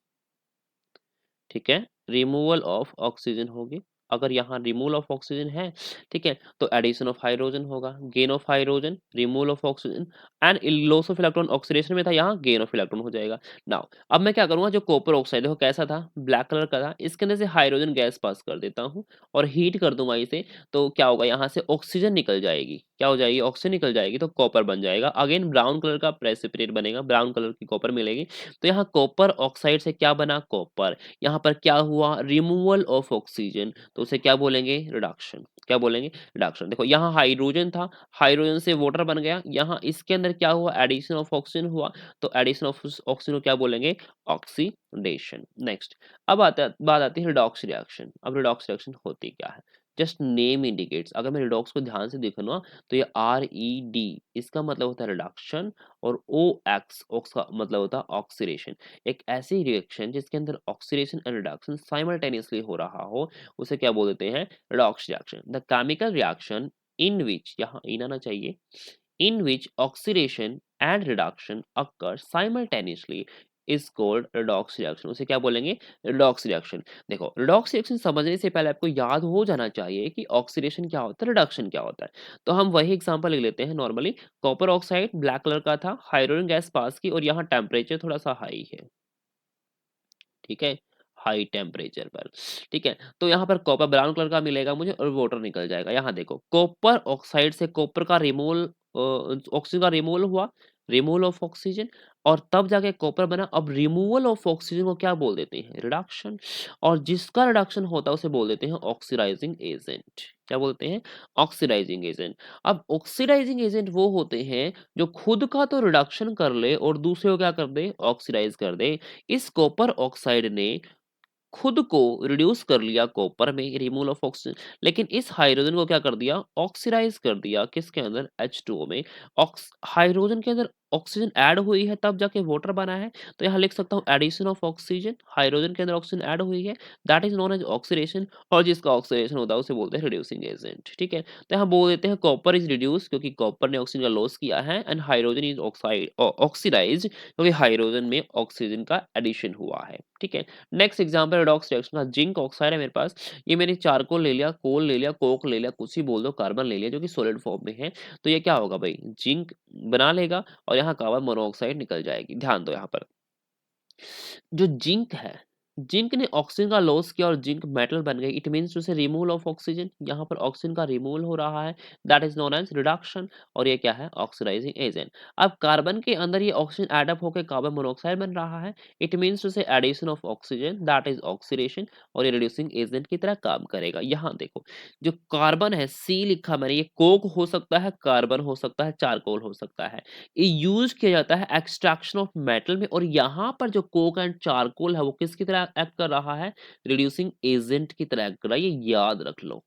ठीक है, रिमूवल ऑफ ऑक्सीजन होगी। अगर यहाँ रिमूवल ऑफ ऑक्सीजन है, ठीक है, तो एडिशन ऑफ हाइड्रोजन होगा। Gain of hydrogen, removal of oxygen and loss of electron. Oxidation में था, यहाँ गेन ऑफ इलेक्ट्रॉन हो जाएगा। नाउ अब मैं क्या करूंगा, जो कॉपर ऑक्साइड देखो कैसा था, ब्लैक कलर का था, इसके अंदर से हाइड्रोजन गैस पास कर देता हूँ और हीट कर दूंगा इसे, तो क्या होगा, यहाँ से ऑक्सीजन निकल जाएगी। क्या हो जाएगी, ऑक्सीजन निकल जाएगी तो कॉपर बन जाएगा। अगेन ब्राउन कलर का प्रेसिपिटेट बनेगा, ब्राउन कलर की कॉपर मिलेगी। तो यहाँ कॉपर ऑक्साइड से क्या बना, कॉपर। यहाँ पर क्या हुआ, रिमूवल ऑफ ऑक्सीजन, तो उसे क्या बोलेंगे, रिडक्शन। क्या बोलेंगे, रिडक्शन। देखो यहाँ हाइड्रोजन था, हाइड्रोजन से वाटर बन गया। यहाँ इसके अंदर क्या हुआ, एडिशन ऑफ ऑक्सीजन हुआ, तो एडिशन ऑफ ऑक्सीजन को क्या बोलेंगे, ऑक्सीडेशन। नेक्स्ट, अब आता बात आती है रिडॉक्स रिएक्शन। अब रिडॉक्स रिएक्शन होती क्या है, जस्ट नेम इंडिकेट्स। अगर मैं रिडॉक्स को ध्यान से देखो ना तो ये RED, इसका मतलब होता है रिडक्शन, और OX, ऑक्स का मतलब होता है ऑक्सीडेशन। एक ऐसी रिएक्शन जिसके अंदर ऑक्सीडेशन एंड रिडक्शन साइमल्टेनियसली हो रहा हो उसे क्या बोल देते हैं, redox reaction. The chemical reaction in which, यहाँ इन आना चाहिए, in which oxidation and reduction occur simultaneously is called redox reaction। उसे क्या बोलेंगे, redox reaction। देखो redox reaction समझने से पहले आपको याद हो जाना चाहिए कि ऑक्सीडेशन क्या होता है, रिडक्शन क्या होता है। तो हम वही एग्जांपल ले लेते हैं। Normally copper oxide black colour का था, हाइड्रोजन गैस पास की और यहाँ टेम्परेचर थोड़ा सा हाई है। ठीक है, हाई टेम्परेचर पर। ठीक है, तो यहाँ पर कॉपर ब्राउन कलर का मिलेगा मुझे और वाटर निकल जाएगा। यहाँ देखो कॉपर ऑक्साइड से कॉपर का रिमूवल, ऑक्सीजन का रिमूवल हुआ, रिमूवल ऑफ ऑक्सीजन, और तब जाके कॉपर बना। अब रिमूवल ऑफ ऑक्सीजन को क्या बोल देते हैं, रिडक्शन। और जिसका रिडक्शन होता है उसे बोल देते हैं ऑक्सीडाइजिंग एजेंट। क्या बोलते हैं, ऑक्सीडाइजिंग एजेंट। अब ऑक्सीडाइजिंग एजेंट वो होते हैं जो खुद का तो रिडक्शन कर ले और दूसरे को क्या कर दे, ऑक्सीडाइज कर दे। इस कॉपर ऑक्साइड ने खुद को रिड्यूस कर लिया कॉपर में, रिमूवल ऑफ ऑक्सीजन, लेकिन इस हाइड्रोजन को क्या कर दिया, ऑक्सीडाइज कर दिया, किसके अंदर, H2O में। हाइड्रोजन के अंदर ऑक्सीजन ऐड हुई है तब जाके वाटर बना है, तो यहाँ लिख सकता हूँ एडिशन ऑफ ऑक्सीजन, हाइड्रोजन के अंदर ऑक्सीजन ऐड हुई है, that is known as oxidation, और जिसका ऑक्सीडेशन होता है उसे बोलते हैं रिड्यूसिंग एजेंट, ठीक है। तो यहाँ बोल देते हैं कॉपर इज रिड्यूस क्योंकि कॉपर ने ऑक्सीजन का लॉस किया है, and hydrogen is oxide oxidise क्योंकि हाइड्रोजन में ऑक्सीजन का एडिशन हुआ है, ठीक है। नेक्स्ट एग्जांपल रेडॉक्स रिएक्शन का, जिंक ऑक्साइड है मेरे पास, ये मैंने चारकोल ले लिया, कोल ले लिया, कोक ले लिया, कुछ ही बोल दो, कार्बन ले लिया जो कि सॉलिड फॉर्म में है, तो ये क्या होगा भाई, जिंक बना लेगा और यहाँ कार्बन मोनोऑक्साइड निकल जाएगी। ध्यान दो यहाँ पर जो जिंक है, जिंक ने ऑक्सीजन का लॉस किया और जिंक मेटल बन गई, it means to say removal of oxygen, यहाँ पर ऑक्सीजन का रिमूवल हो रहा है, that is known as reduction, और ये क्या है, ऑक्सीडाइजिंग एजेंट। अब कार्बन के अंदर ये ऑक्सीजन एड अप होकर कार्बन मोनोऑक्साइड बन रहा है, it means to say addition of oxygen, that is oxidation, और ये रिड्यूसिंग एजेंट की तरह काम करेगा। यहाँ देखो जो कार्बन है, सी लिखा मैंने, ये कोक हो सकता है, कार्बन हो सकता है, चारकोल हो सकता है, ये यूज किया जाता है एक्सट्रैक्शन ऑफ मेटल में, और यहाँ पर जो कोक एंड चारकोल है वो किसकी तरह एक्ट कर रहा है, रिड्यूसिंग एजेंट की तरह एक्ट कर रहा है, ये याद रख लो,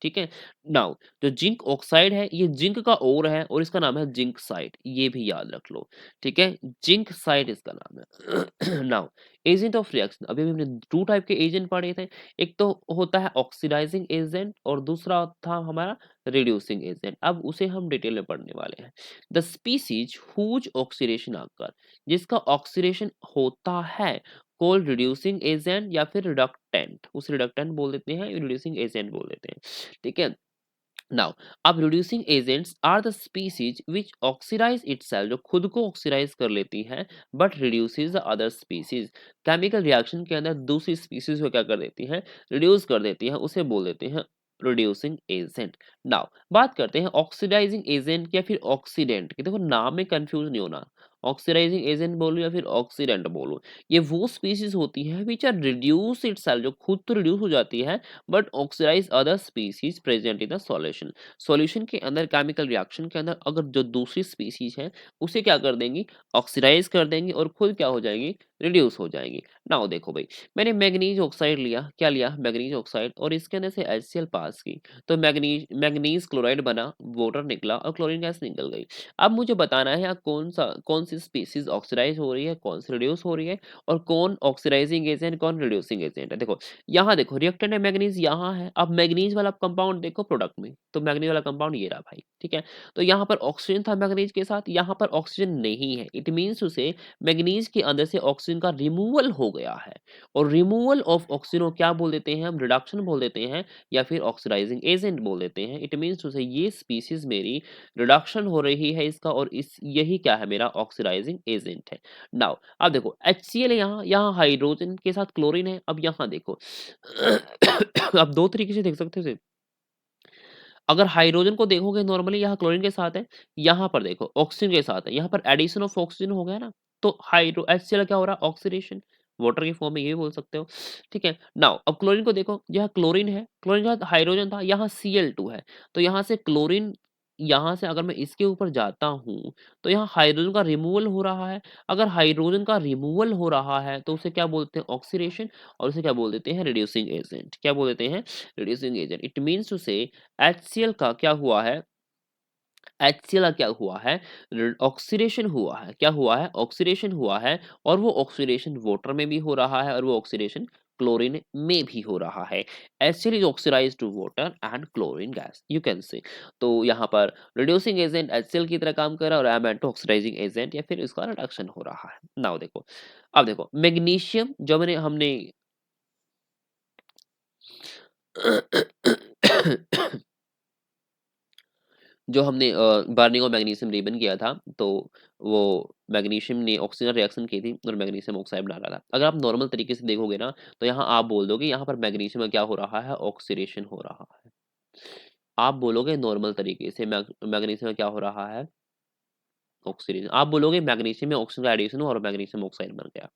ठीक है। नाउ जो जिंक ऑक्साइड है ये जिंक का ओर है और इसका नाम है जिंक साइड, ये भी याद रख लो, ठीक है, जिंक साइड इसका नाम है। नाउ एजेंट ऑफ रिएक्शन, अभी हमने टू टाइप के एजेंट पढ़े थे, एक तो होता है ऑक्सीडाइजिंग एजेंट और दूसरा था हमारा रिड्यूसिंग एजेंट, अब उसे हम डिटेल में पढ़ने वाले हैं। द स्पीसीज हुज ऑक्सीडेशन आकर, जिसका ऑक्सीडेशन होता है, कोल्ड रिड्यूसिंग एजेंट या फिर रिडक्टेंट, उस रिडक्टेंट बोल देते हैं, रिड्यूसिंग एजेंट बोल देते हैं, ठीक है। नाउ अब reducing agents are the species which oxidise itself, जो खुद को ऑक्सीडाइज कर लेती हैं, but reduces the other species, chemical reaction के अंदर दूसरी स्पीसीज को क्या कर देती हैं, रिड्यूस कर देती हैं, उसे बोल देते हैं रिड्यूसिंग एजेंट। नाउ बात करते हैं ऑक्सीडाइजिंग एजेंट या फिर ऑक्सीडेंट की, देखो नाम में कंफ्यूज नहीं होना, ऑक्सीडाइजिंग एजेंट बोलूं या फिर ऑक्सीडेंट बोलूं, ये वो स्पीसीज होती है विच आर रिड्यूस इटसेल्फ, जो खुद तो रिड्यूस हो जाती है but oxidise other species present in the solution, solution के अंदर केमिकल रिएक्शन के अंदर अगर जो दूसरी स्पीसीज है उसे क्या कर देंगी, ऑक्सीडाइज कर देंगी और खुद क्या हो जाएंगी, रिड्यूस हो जाएंगी। नाउ देखो भाई मैंने मैग्नीज ऑक्साइड लिया, क्या लिया, मैग्नीज ऑक्साइड, और इसके अंदर से HCl पास की, तो मैग्नीज क्लोराइड बना, वाटर निकला और क्लोरीन गैस निकल गई। अब मुझे बताना है यहाँ कौन सी स्पीसीज ऑक्सीडाइज हो रही है, कौन सी रिड्यूस हो रही है, और कौन ऑक्सीडाइजिंग एजेंट कौन रिड्यूसिंग एजेंट है। देखो यहाँ देखो रिएक्टेंट है मैग्नीज, यहाँ है, अब मैग्नीज वाला कंपाउंड देखो प्रोडक्ट में, तो मैग्नीज वाला कंपाउंड ये रहा भाई, ठीक है। तो यहाँ पर ऑक्सीजन था मैग्नीज के साथ, यहाँ पर ऑक्सीजन नहीं है, इट मींस उसे मैग्नीज के अंदर से ऑक्सीजन का रिमूवल हो गया है, और रिमूवल ऑफ ऑक्सीजन को क्या बोल देते हैं हम, रिडक्शन बोल देते हैं या फिर ऑक्सीडाइजिंग एजेंट बोल देते हैं। इट मींस उसे ये स्पीसीज मेरी रिडक्शन हो रही है इसका, और इस यही क्या है मेरा ऑक्सीडाइजिंग एजेंट है। नाउ अब देखो HCl है, यहाँ यहाँ हाइड्रोजन के साथ क्लोरीन है, अब यहाँ देखो आप दो तरीके से देख सकते हो इसे। अगर हाइड्रोजन को देखोगे नॉर्मली यहाँ क्लोरीन के साथ है, यहाँ पर देखो ऑक्सीजन के साथ है, यहाँ पर एडिशन ऑफ ऑक्सीजन हो गया ना, तो हाइड्रो HCl क्या हो रहा है, ऑक्सीडेशन, वाटर की फॉर्म में ये भी बोल सकते हो, ठीक है। नाउ अब क्लोरीन को देखो, यह क्लोरीन है, क्लोरीन के साथ हाइड्रोजन था, यहाँ Cl2 है, तो यहाँ से क्लोरीन, यहाँ से अगर मैं इसके ऊपर जाता हूँ तो यहाँ हाइड्रोजन का रिमूवल हो रहा है, अगर हाइड्रोजन का रिमूवल हो रहा है तो उसे क्या बोलते हैं, ऑक्सीडेशन, और उसे क्या बोल देते हैं, रिड्यूसिंग एजेंट, क्या बोल देते हैं, reducing agent. It means to say HCl का क्या हुआ है, HCl का क्या हुआ है, ऑक्सीडेशन हुआ है, क्या हुआ है, ऑक्सीडेशन हुआ है, और वो ऑक्सीडेशन वाटर में भी हो रहा है और वो ऑक्सीडेशन क्लोरीन में भी हो रहा है। HCl is oxidised to water and chlorine gas, you can say. तो यहाँ पर रिड्यूसिंग एजेंट HCl की तरह काम कर रहा है और एमेंटो ऑक्सीडाइजिंग एजेंट या फिर इसका रिडक्शन हो रहा है। नाउ देखो, अब देखो मैग्नीशियम जो मैंने हमने जो हमने बर्निंग और मैग्नीशियम रिबन किया था, तो वो मैग्नीशियम ने ऑक्सीजन रिएक्शन की थी और मैग्नीशियम ऑक्साइड बना रहा था। अगर आप नॉर्मल तरीके से देखोगे ना, तो यहाँ आप बोल दोगे यहाँ पर मैग्नीशियम में क्या हो रहा है, ऑक्सीडेशन हो रहा है। आप बोलोगे नॉर्मल तरीके से मैग्नीशियम में क्या हो रहा है, ऑक्सीडेशन। आप बोलोगे मैग्नीशियम में ऑक्सीजन का एडिशन हुआ और मैग्नीशियम ऑक्साइड बन गया।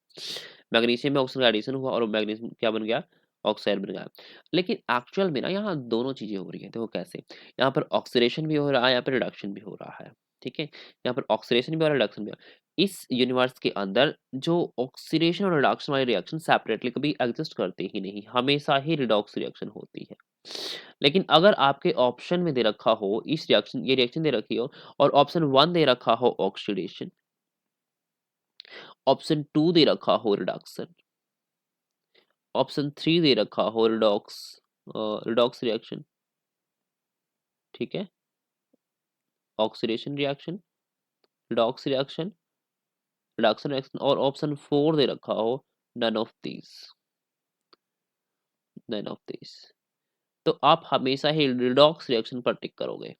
मैग्नीशियम में ऑक्सीजन का एडिशन हुआ और मैग्नीशियम क्या बन गया, ऑक्साइड बन गया। लेकिन एक्चुअल में ना यहाँ दोनों चीजें हो रही है, देखो कैसे, यहाँ पर ऑक्सीडेशन भी हो रहा है, यहाँ पर रिडक्शन भी हो रहा है, ठीक है। यहाँ पर ऑक्सीडेशन भी हो रहा है, रिडक्शन भी हो रहा है। इस यूनिवर्स के अंदर जो ऑक्सीडेशन और रिडक्शन वाले रिएक्शन सेपरेटली कभी एग्जिस्ट करते ही नहीं, हमेशा ही रिडॉक्स रिएक्शन होती है। लेकिन अगर आपके ऑप्शन में दे रखा हो इस रिएक्शन, ये रिएक्शन दे रखी हो और ऑप्शन 1 दे रखा हो ऑक्सीडेशन, ऑप्शन 2 दे रखा हो रिडक्शन, ऑप्शन 3 दे रखा हो रिडॉक्स रिएक्शन, ठीक है, oxidation reaction, redox reaction, reduction reaction, और ऑप्शन 4 दे रखा हो none of these, none of these. तो आप हमेशा ही रिडॉक्स रिएक्शन पर टिक करोगे।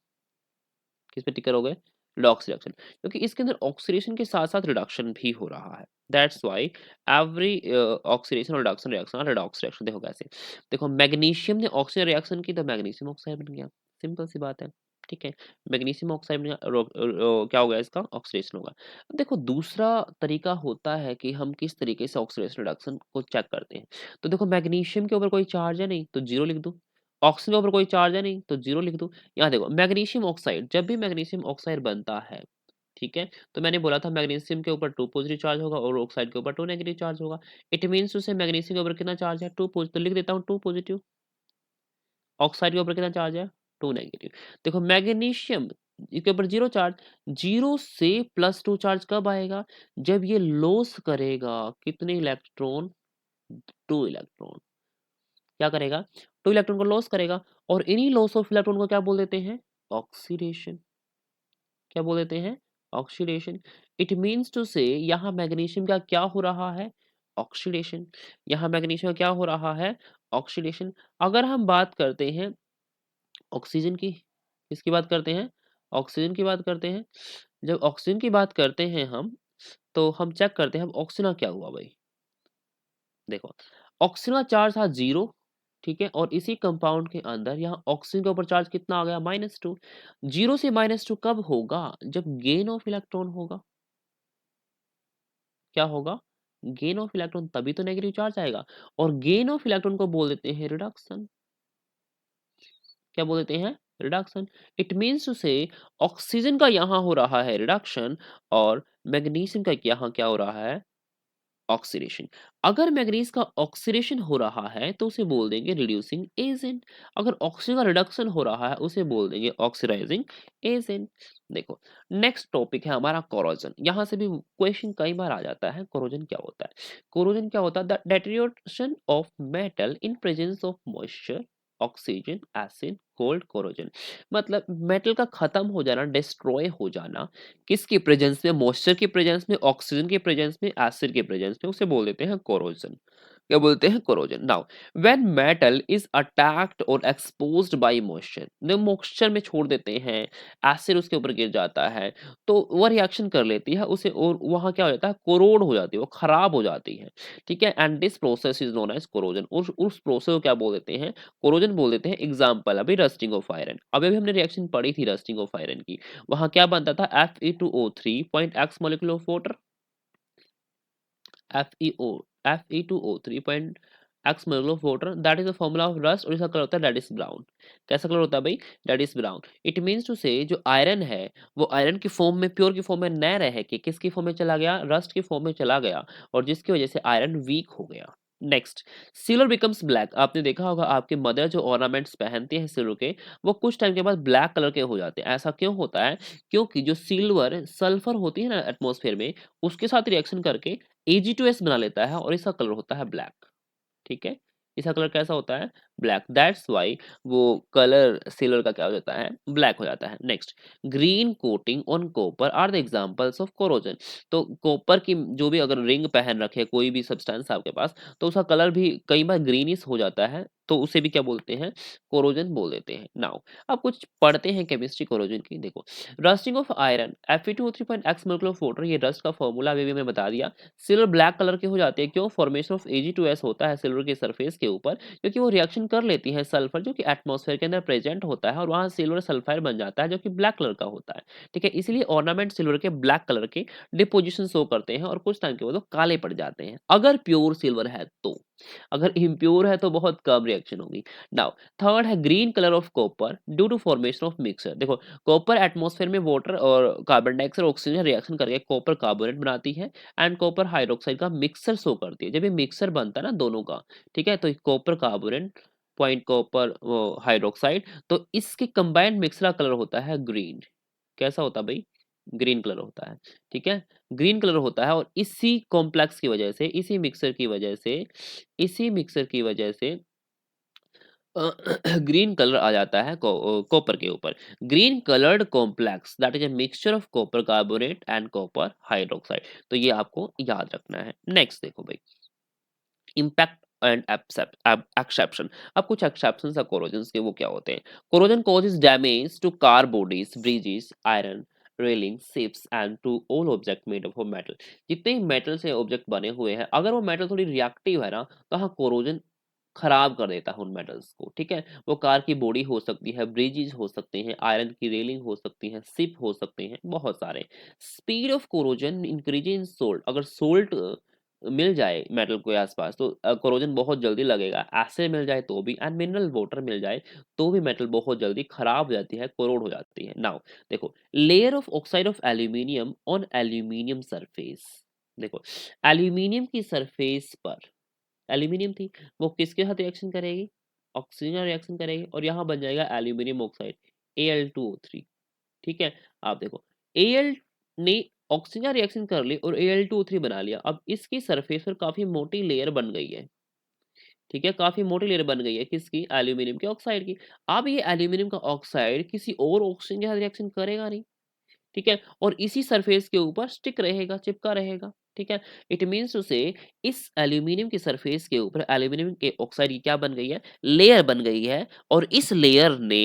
किस पे टिक करोगे? रिडॉक्स रिएक्शन, क्योंकि इसके अंदर ऑक्सीडेशन के साथ साथ रिडक्शन भी हो रहा है। दैट्स व्हाई एवरी ऑक्सीडेशन और रिडक्शन रिएक्शन रिडॉक्स रिएक्शन। देखो कैसे, देखो मैग्नीशियम ने ऑक्सीजन रिएक्शन की तो मैग्नीशियम ऑक्साइड बन गया, सिंपल सी बात है, ठीक है। मैग्नीशियम ऑक्साइड में क्या हो गया, इसका ऑक्सीडेशन होगा। अब देखो दूसरा तरीका होता है कि हम किस तरीके से ऑक्सीडेशन रिडक्शन को चेक करते हैं। तो देखो मैग्नीशियम के ऊपर कोई चार्ज है नहीं तो जीरो लिख दो, ऑक्सीजन के ऊपर कोई चार्ज है नहीं तो जीरो लिख दो। यहाँ देखो मैग्नीशियम ऑक्साइड, जब भी मैग्नीशियम ऑक्साइड बनता है, ठीक है, तो मैंने बोला था मैग्नीशियम के ऊपर 2 पॉजिटिव चार्ज होगा और ऑक्साइड के ऊपर 2 नेगेटिव चार्ज होगा। इट मींस टू से मैग्नीशियम के ऊपर कितना चार्ज है, 2 पॉजिटिव, तो लिख देता हूँ 2 पॉजिटिव। ऑक्साइड के ऊपर कितना चार्ज है, 2 नेगेटिव। देखो मैग्नीशियम के ऊपर 0 चार्ज, 0 से +2 चार्ज कब आएगा, जब ये लॉस करेगा कितने इलेक्ट्रॉन, 2 इलेक्ट्रॉन। क्या करेगा, 2 इलेक्ट्रॉन को लॉस करेगा, और इन्हीं लॉस ऑफ इलेक्ट्रॉन को क्या बोल देते हैं, ऑक्सीडेशन। क्या बोल देते हैं, ऑक्सीडेशन। इट मींस टू से यहाँ मैग्नीशियम का क्या हो रहा है, ऑक्सीडेशन। यहाँ मैग्नीशियम का क्या हो रहा है, ऑक्सीडेशन। अगर हम बात करते हैं ऑक्सीजन की, किसकी बात करते हैं, ऑक्सीजन की बात करते हैं। जब ऑक्सीजन की बात करते हैं हम, तो हम चेक करते हैं अब ऑक्सीजन का क्या हुआ भाई। देखो ऑक्सीजन का चार्ज था 0, ठीक है, और इसी कंपाउंड के अंदर यहाँ ऑक्सीजन के ऊपर चार्ज कितना आ गया, -2। 0 से -2 कब होगा, जब गेन ऑफ इलेक्ट्रॉन होगा। क्या होगा, गेन ऑफ इलेक्ट्रॉन, तभी तो नेगेटिव चार्ज आएगा। और गेन ऑफ इलेक्ट्रॉन को बोल देते हैं रिडक्शन। क्या बोल देते हैं, रिडक्शन। इट मींस टू से ऑक्सीजन का यहाँ हो रहा है रिडक्शन, और मैग्नीशियम का यहाँ क्या हो रहा है, ऑक्सीडेशन। अगर मैग्नीज का ऑक्सीडेशन हो रहा है तो उसे बोल देंगे रिड्यूसिंग एजेंट। अगर ऑक्सीजन का रिडक्शन हो रहा है उसे बोल देंगे ऑक्सीडाइजिंग एजेंट। देखो नेक्स्ट टॉपिक है हमारा कोरोजन। यहां से भी क्वेश्चन कई बार आ जाता है, कोरोजन क्या होता है। कोरोजन क्या होता है, the deterioration of metal in presence of moisture, oxygen, acid, cold, corrosion. मतलब मेटल का खत्म हो जाना, डिस्ट्रॉय हो जाना, किसकी प्रेजेंस में, मॉइस्चर की प्रेजेंस में, ऑक्सीजन की प्रेजेंस में, एसिड की प्रेजेंस में, उसे बोल देते हैं कोरोजन। क्या बोलते हैं, corrosion. Now when metal is attacked और एक्सपोज्ड बाय मॉइस्चर, ने मॉइस्चर में छोड़ देते हैं, एसिड उसके ऊपर गिर जाता है, तो वो रिएक्शन कर लेती है उसे, और वहां क्या हो जाता है, कोरोड हो जाती है, वो खराब हो जाती है, ठीक है। And this process is known as corrosion. उस प्रोसेस को क्या बोल देते हैं, कोरोजन बोल देते हैं। एग्जाम्पल अभी रस्टिंग ऑफ आयरन, अभी हमने रिएक्शन पढ़ी थी रस्टिंग ऑफ आयरन की। वहां क्या बनता था, Fe2O3 point x molecule of water, FeO Fe2O3 point x molecule of water, that is the formula of rust, और इसका कलर होता है दैट इज ब्राउन। कैसा कलर होता है भाई, that is brown. It means to say जो iron है वो आयरन की फॉर्म में, प्योर की फॉर्म में न रह के किसकी फॉर्म में चला गया, रस्ट की फॉर्म में चला गया, और जिसकी वजह से आयरन वीक हो गया। Next, silver becomes black. आपने देखा होगा आपके मदर जो ऑर्नामेंट्स पहनते हैं सिल्वर के, वो कुछ टाइम के बाद ब्लैक कलर के हो जाते हैं। ऐसा क्यों होता है, क्योंकि जो सिल्वर सल्फर होती है ना एटमॉस्फेयर में, उसके साथ रिएक्शन करके Ag2S बना लेता है, और इसका कलर होता है ब्लैक, ठीक है। इसका कलर कैसा होता है, ब्लैक। दैट्स व्हाई वो कलर सिल्वर का क्या हो जाता है, ब्लैक हो जाता है। Next, green coating on copper are the examples of corrosion. तो कॉपर की जो भी अगर रिंग पहन रखे कोई भी सब्सटेंस आपके पास, तो उसका कलर भी कई बार ग्रीनिश हो जाता है, तो उसे भी क्या बोलते हैं, कोरोजन बोल देते हैं। नाउ अब कुछ पढ़ते हैं केमिस्ट्री कोरोजन की। देखो rusting of iron, Fe2O3.x molecule of water, ये रस्ट का फॉर्मूला अभी भी मैं बता दिया। सिल्वर ब्लैक कलर के हो जाते हैं, क्यों, फॉर्मेशन ऑफ Ag2S होता है सिल्वर के सरफेस के ऊपर, क्योंकि वो रिएक्शन कर लेती है सल्फर जो कि एटमॉस्फेयर के अंदर प्रेजेंट होता है, और वहां सिल्वर सल्फाइड बन जाता है जो कि ब्लैक कलर का होता है, ठीक है। इसलिए ऑर्नामेंट सिल्वर के ब्लैक कलर के डिपोजिशन शो करते हैं, और कुछ टाइम के बाद वो काले पड़ जाते हैं अगर प्योर सिल्वर है तो। अगर इम्प्योर है तो बहुत कम रिएक्शन होगी। नाउ थर्ड है green colour of copper due to formation of mixture. देखो कॉपर एटमॉस्फेयर में वाटर और कार्बन डाइऑक्साइड ऑक्सीजन रिएक्शन करके कॉपर कार्बोनेट बनाती है, एंड कॉपर हाइड्रोक्साइड का मिक्सर शो करती है। जब ये मिक्सर बनता है ना दोनों का, ठीक है, तो copper carbonate point copper hydroxide, तो इसके कंबाइंड मिक्सर का कलर होता है ग्रीन। कैसा होता है भाई, ग्रीन कलर होता है, ठीक है? ग्रीन कलर होता है और इसी कॉम्प्लेक्स की वजह से, इसी मिक्सचर की वजह से, इसी मिक्सचर की वजह से अ, ग्रीन कलर आ जाता है कॉपर के ऊपर। Green coloured complex that is a mixture of copper carbonate and copper hydroxide. तो ये आपको याद रखना है। नेक्स्ट देखो भाई, इम्पैक्ट एंड एक्सेप्शन। अब कुछ एक्सेप्शन है कोरोजन के, वो क्या होते हैं? Corrosion causes damage to car bodies, bridges, iron railing, ships and to all object made of metal. जितने ही मेटल से ऑब्जेक्ट बने हुए हैं, अगर वो मेटल थोड़ी रिएक्टिव है ना, तो हाँ कोरोजन खराब कर देता है उन मेटल्स को, ठीक है? वो कार की बॉडी हो सकती है, ब्रिजेस हो सकते हैं, आयरन की रेलिंग हो सकती है, शिप हो सकते हैं, बहुत सारे। Speed of corrosion increase in salt. अगर सोल्ट मिल जाए मेटल के आसपास तो कोरोजन बहुत जल्दी लगेगा। एसिड मिल जाए तो भी, एंड मिनरल वाटर मिल जाए तो भी मेटल बहुत जल्दी खराब हो जाती है, कोरोड हो जाती है। नाउ देखो, layer of oxide of aluminium on aluminium surface. देखो, एल्यूमिनियम की सरफेस पर एल्यूमिनियम थी, वो किसके साथ रिएक्शन करेगी? ऑक्सीजन रिएक्शन करेगी और यहाँ बन जाएगा एल्यूमिनियम ऑक्साइड, Al2O3। ठीक है? आप देखो, Al ने ऑक्सीजन रिएक्शन कर ली और Al2O3 बना लिया। अब इसकी सरफेस पर काफी मोटी लेयर बन गई है, ठीक है? काफी मोटी लेयर बन गई है किसकी? एल्यूमिनियम के ऑक्साइड की। अब ये एल्यूमिनियम का ऑक्साइड किसी और ऑक्सीजन के साथ रिएक्शन करेगा नहीं, ठीक है? और इसी सरफेस के ऊपर स्टिक रहेगा, चिपका रहेगा, ठीक है? इट मीन्स टू से, इस एल्यूमिनियम की सरफेस के ऊपर एल्यूमिनियम के ऑक्साइड की क्या बन गई है? लेयर बन गई है। और इस लेयर ने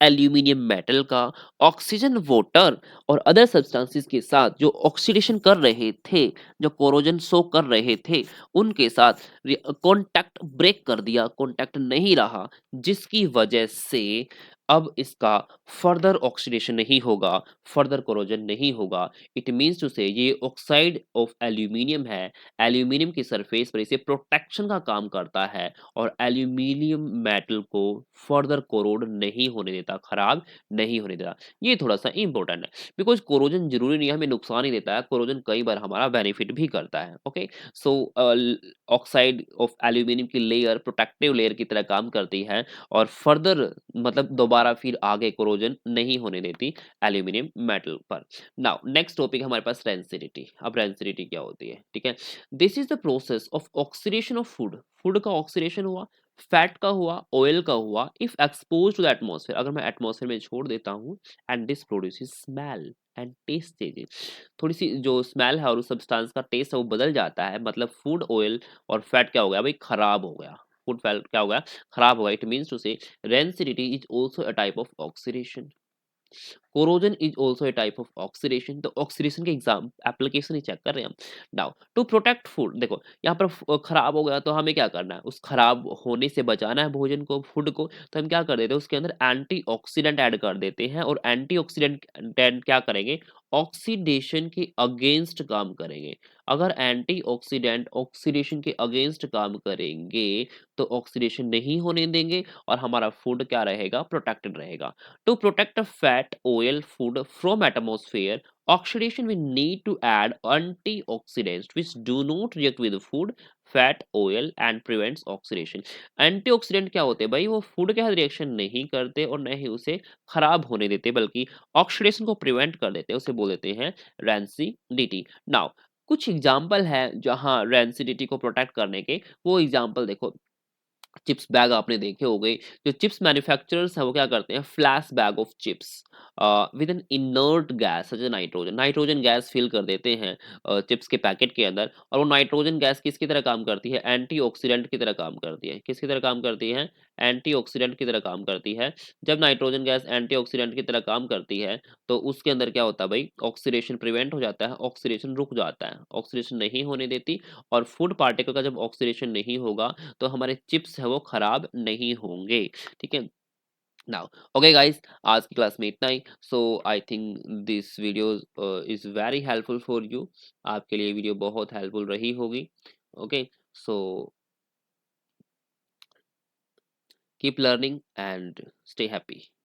एल्यूमिनियम मेटल का ऑक्सीजन, वाटर और अदर सब्सटेंसेस के साथ जो ऑक्सीडेशन कर रहे थे, जो कोरोजन शो कर रहे थे, उनके साथ कांटेक्ट ब्रेक कर दिया, कांटेक्ट नहीं रहा, जिसकी वजह से अब इसका फर्दर ऑक्सीडेशन नहीं होगा, फर्दर कोरोजन नहीं होगा। इट मीन्स टू से, ये ऑक्साइड ऑफ एल्यूमिनियम है, एल्यूमिनियम की सरफेस पर इसे प्रोटेक्शन का काम करता है और एल्यूमिनियम मेटल को फर्दर कोरोड नहीं होने देता, खराब नहीं होने देता। ये थोड़ा सा इंपॉर्टेंट है, बिकॉज कोरोजन जरूरी नहीं हमें नुकसान ही देता है, कोरोजन कई बार हमारा बेनिफिट भी करता है। Okay, so oxide of aluminium की लेयर प्रोटेक्टिव लेयर की तरह काम करती है और फर्दर मतलब दोबारा फिर आगे कोरोजन नहीं होने देती एल्यूमिनियम मेटल पर। नाउ नेक्स्ट टॉपिक हमारे पास रेंसिडिटी। अब रेंसिडिटी क्या होती है? ठीक है, this is the process of oxidation of food. Food का ऑक्सीडेशन हुआ, फैट का हुआ, ऑयल का हुआ, if expose to the atmosphere, अगर मैं एटमॉस्फेयर में छोड़ देता हूँ, and this produces smell and taste changes. थोड़ी सी जो स्मेल है और उस सब्सटेंस का टेस्ट है वो बदल जाता है। मतलब फूड, ऑयल और फैट क्या हो गया भाई? खराब हो गया। फूड फैट क्या हो गया? खराब हो गया। इट मीन्स टू से, rancidity is also a type of oxidation. Corrosion is also a type of oxidation. तो ऑक्सीडेशन के एग्जाम एप्लीकेशन ही चेक कर रहे हैं हम। नाउ टू प्रोटेक्ट फूड, देखो यहाँ पर खराब हो गया तो हमें क्या करना है? उस खराब होने से बचाना है भोजन को, फूड को। तो हम क्या कर देते हैं? उसके अंदर एंटीऑक्सीडेंट ऐड कर देते हैं और एंटीऑक्सीडेंट क्या करेंगे? ऑक्सीडेशन के अगेंस्ट काम करेंगे। अगर एंटीऑक्सीडेंट ऑक्सीडेशन के अगेंस्ट काम करेंगे तो ऑक्सीडेशन नहीं होने देंगे और हमारा फूड क्या रहेगा? प्रोटेक्टेड रहेगा। To protect a fat oil food from atmosphere, oxidation we need to add antioxidants which do not react with food, fat, oil and prevents oxidation. Antioxidant क्या होते हैं भाई? वो फूड के साथ रिएक्शन नहीं करते और न ही उसे खराब होने देते, बल्कि ऑक्सीडेशन को प्रिवेंट कर देते हैं। उसे बोल देते हैं रैंसिडिटी। नाउ कुछ एग्जाम्पल है जहां रैंसिडिटी को प्रोटेक्ट करने के, वो एग्जाम्पल देखो। चिप्स बैग आपने देखे हो गए। जो चिप्स मैन्युफैक्चरर्स हैं वो क्या करते हैं? Flash bag of chips with an inert gas such nitrogen, nitrogen gas fill कर देते हैं चिप्स के पैकेट के अंदर। और वो नाइट्रोजन गैस किसकी तरह काम करती है? एंटीऑक्सीडेंट की तरह काम करती है। किसकी तरह काम करती है? एंटीऑक्सीडेंट की तरह काम करती है। जब नाइट्रोजन गैस एंटीऑक्सीडेंट की तरह काम करती है तो उसके अंदर क्या होता है भाई? ऑक्सीडेशन प्रिवेंट हो जाता है, ऑक्सीडेशन रुक जाता है, ऑक्सीडेशन नहीं होने देती। और फूड पार्टिकल का जब ऑक्सीडेशन नहीं होगा तो हमारे चिप्स है वो खराब नहीं होंगे, ठीक है? नाउ ओके गाइस, आज की क्लास में इतना ही। So I think this video is very helpful for you. आपके लिए वीडियो बहुत हेल्पफुल रही होगी। Okay, so keep learning and stay happy.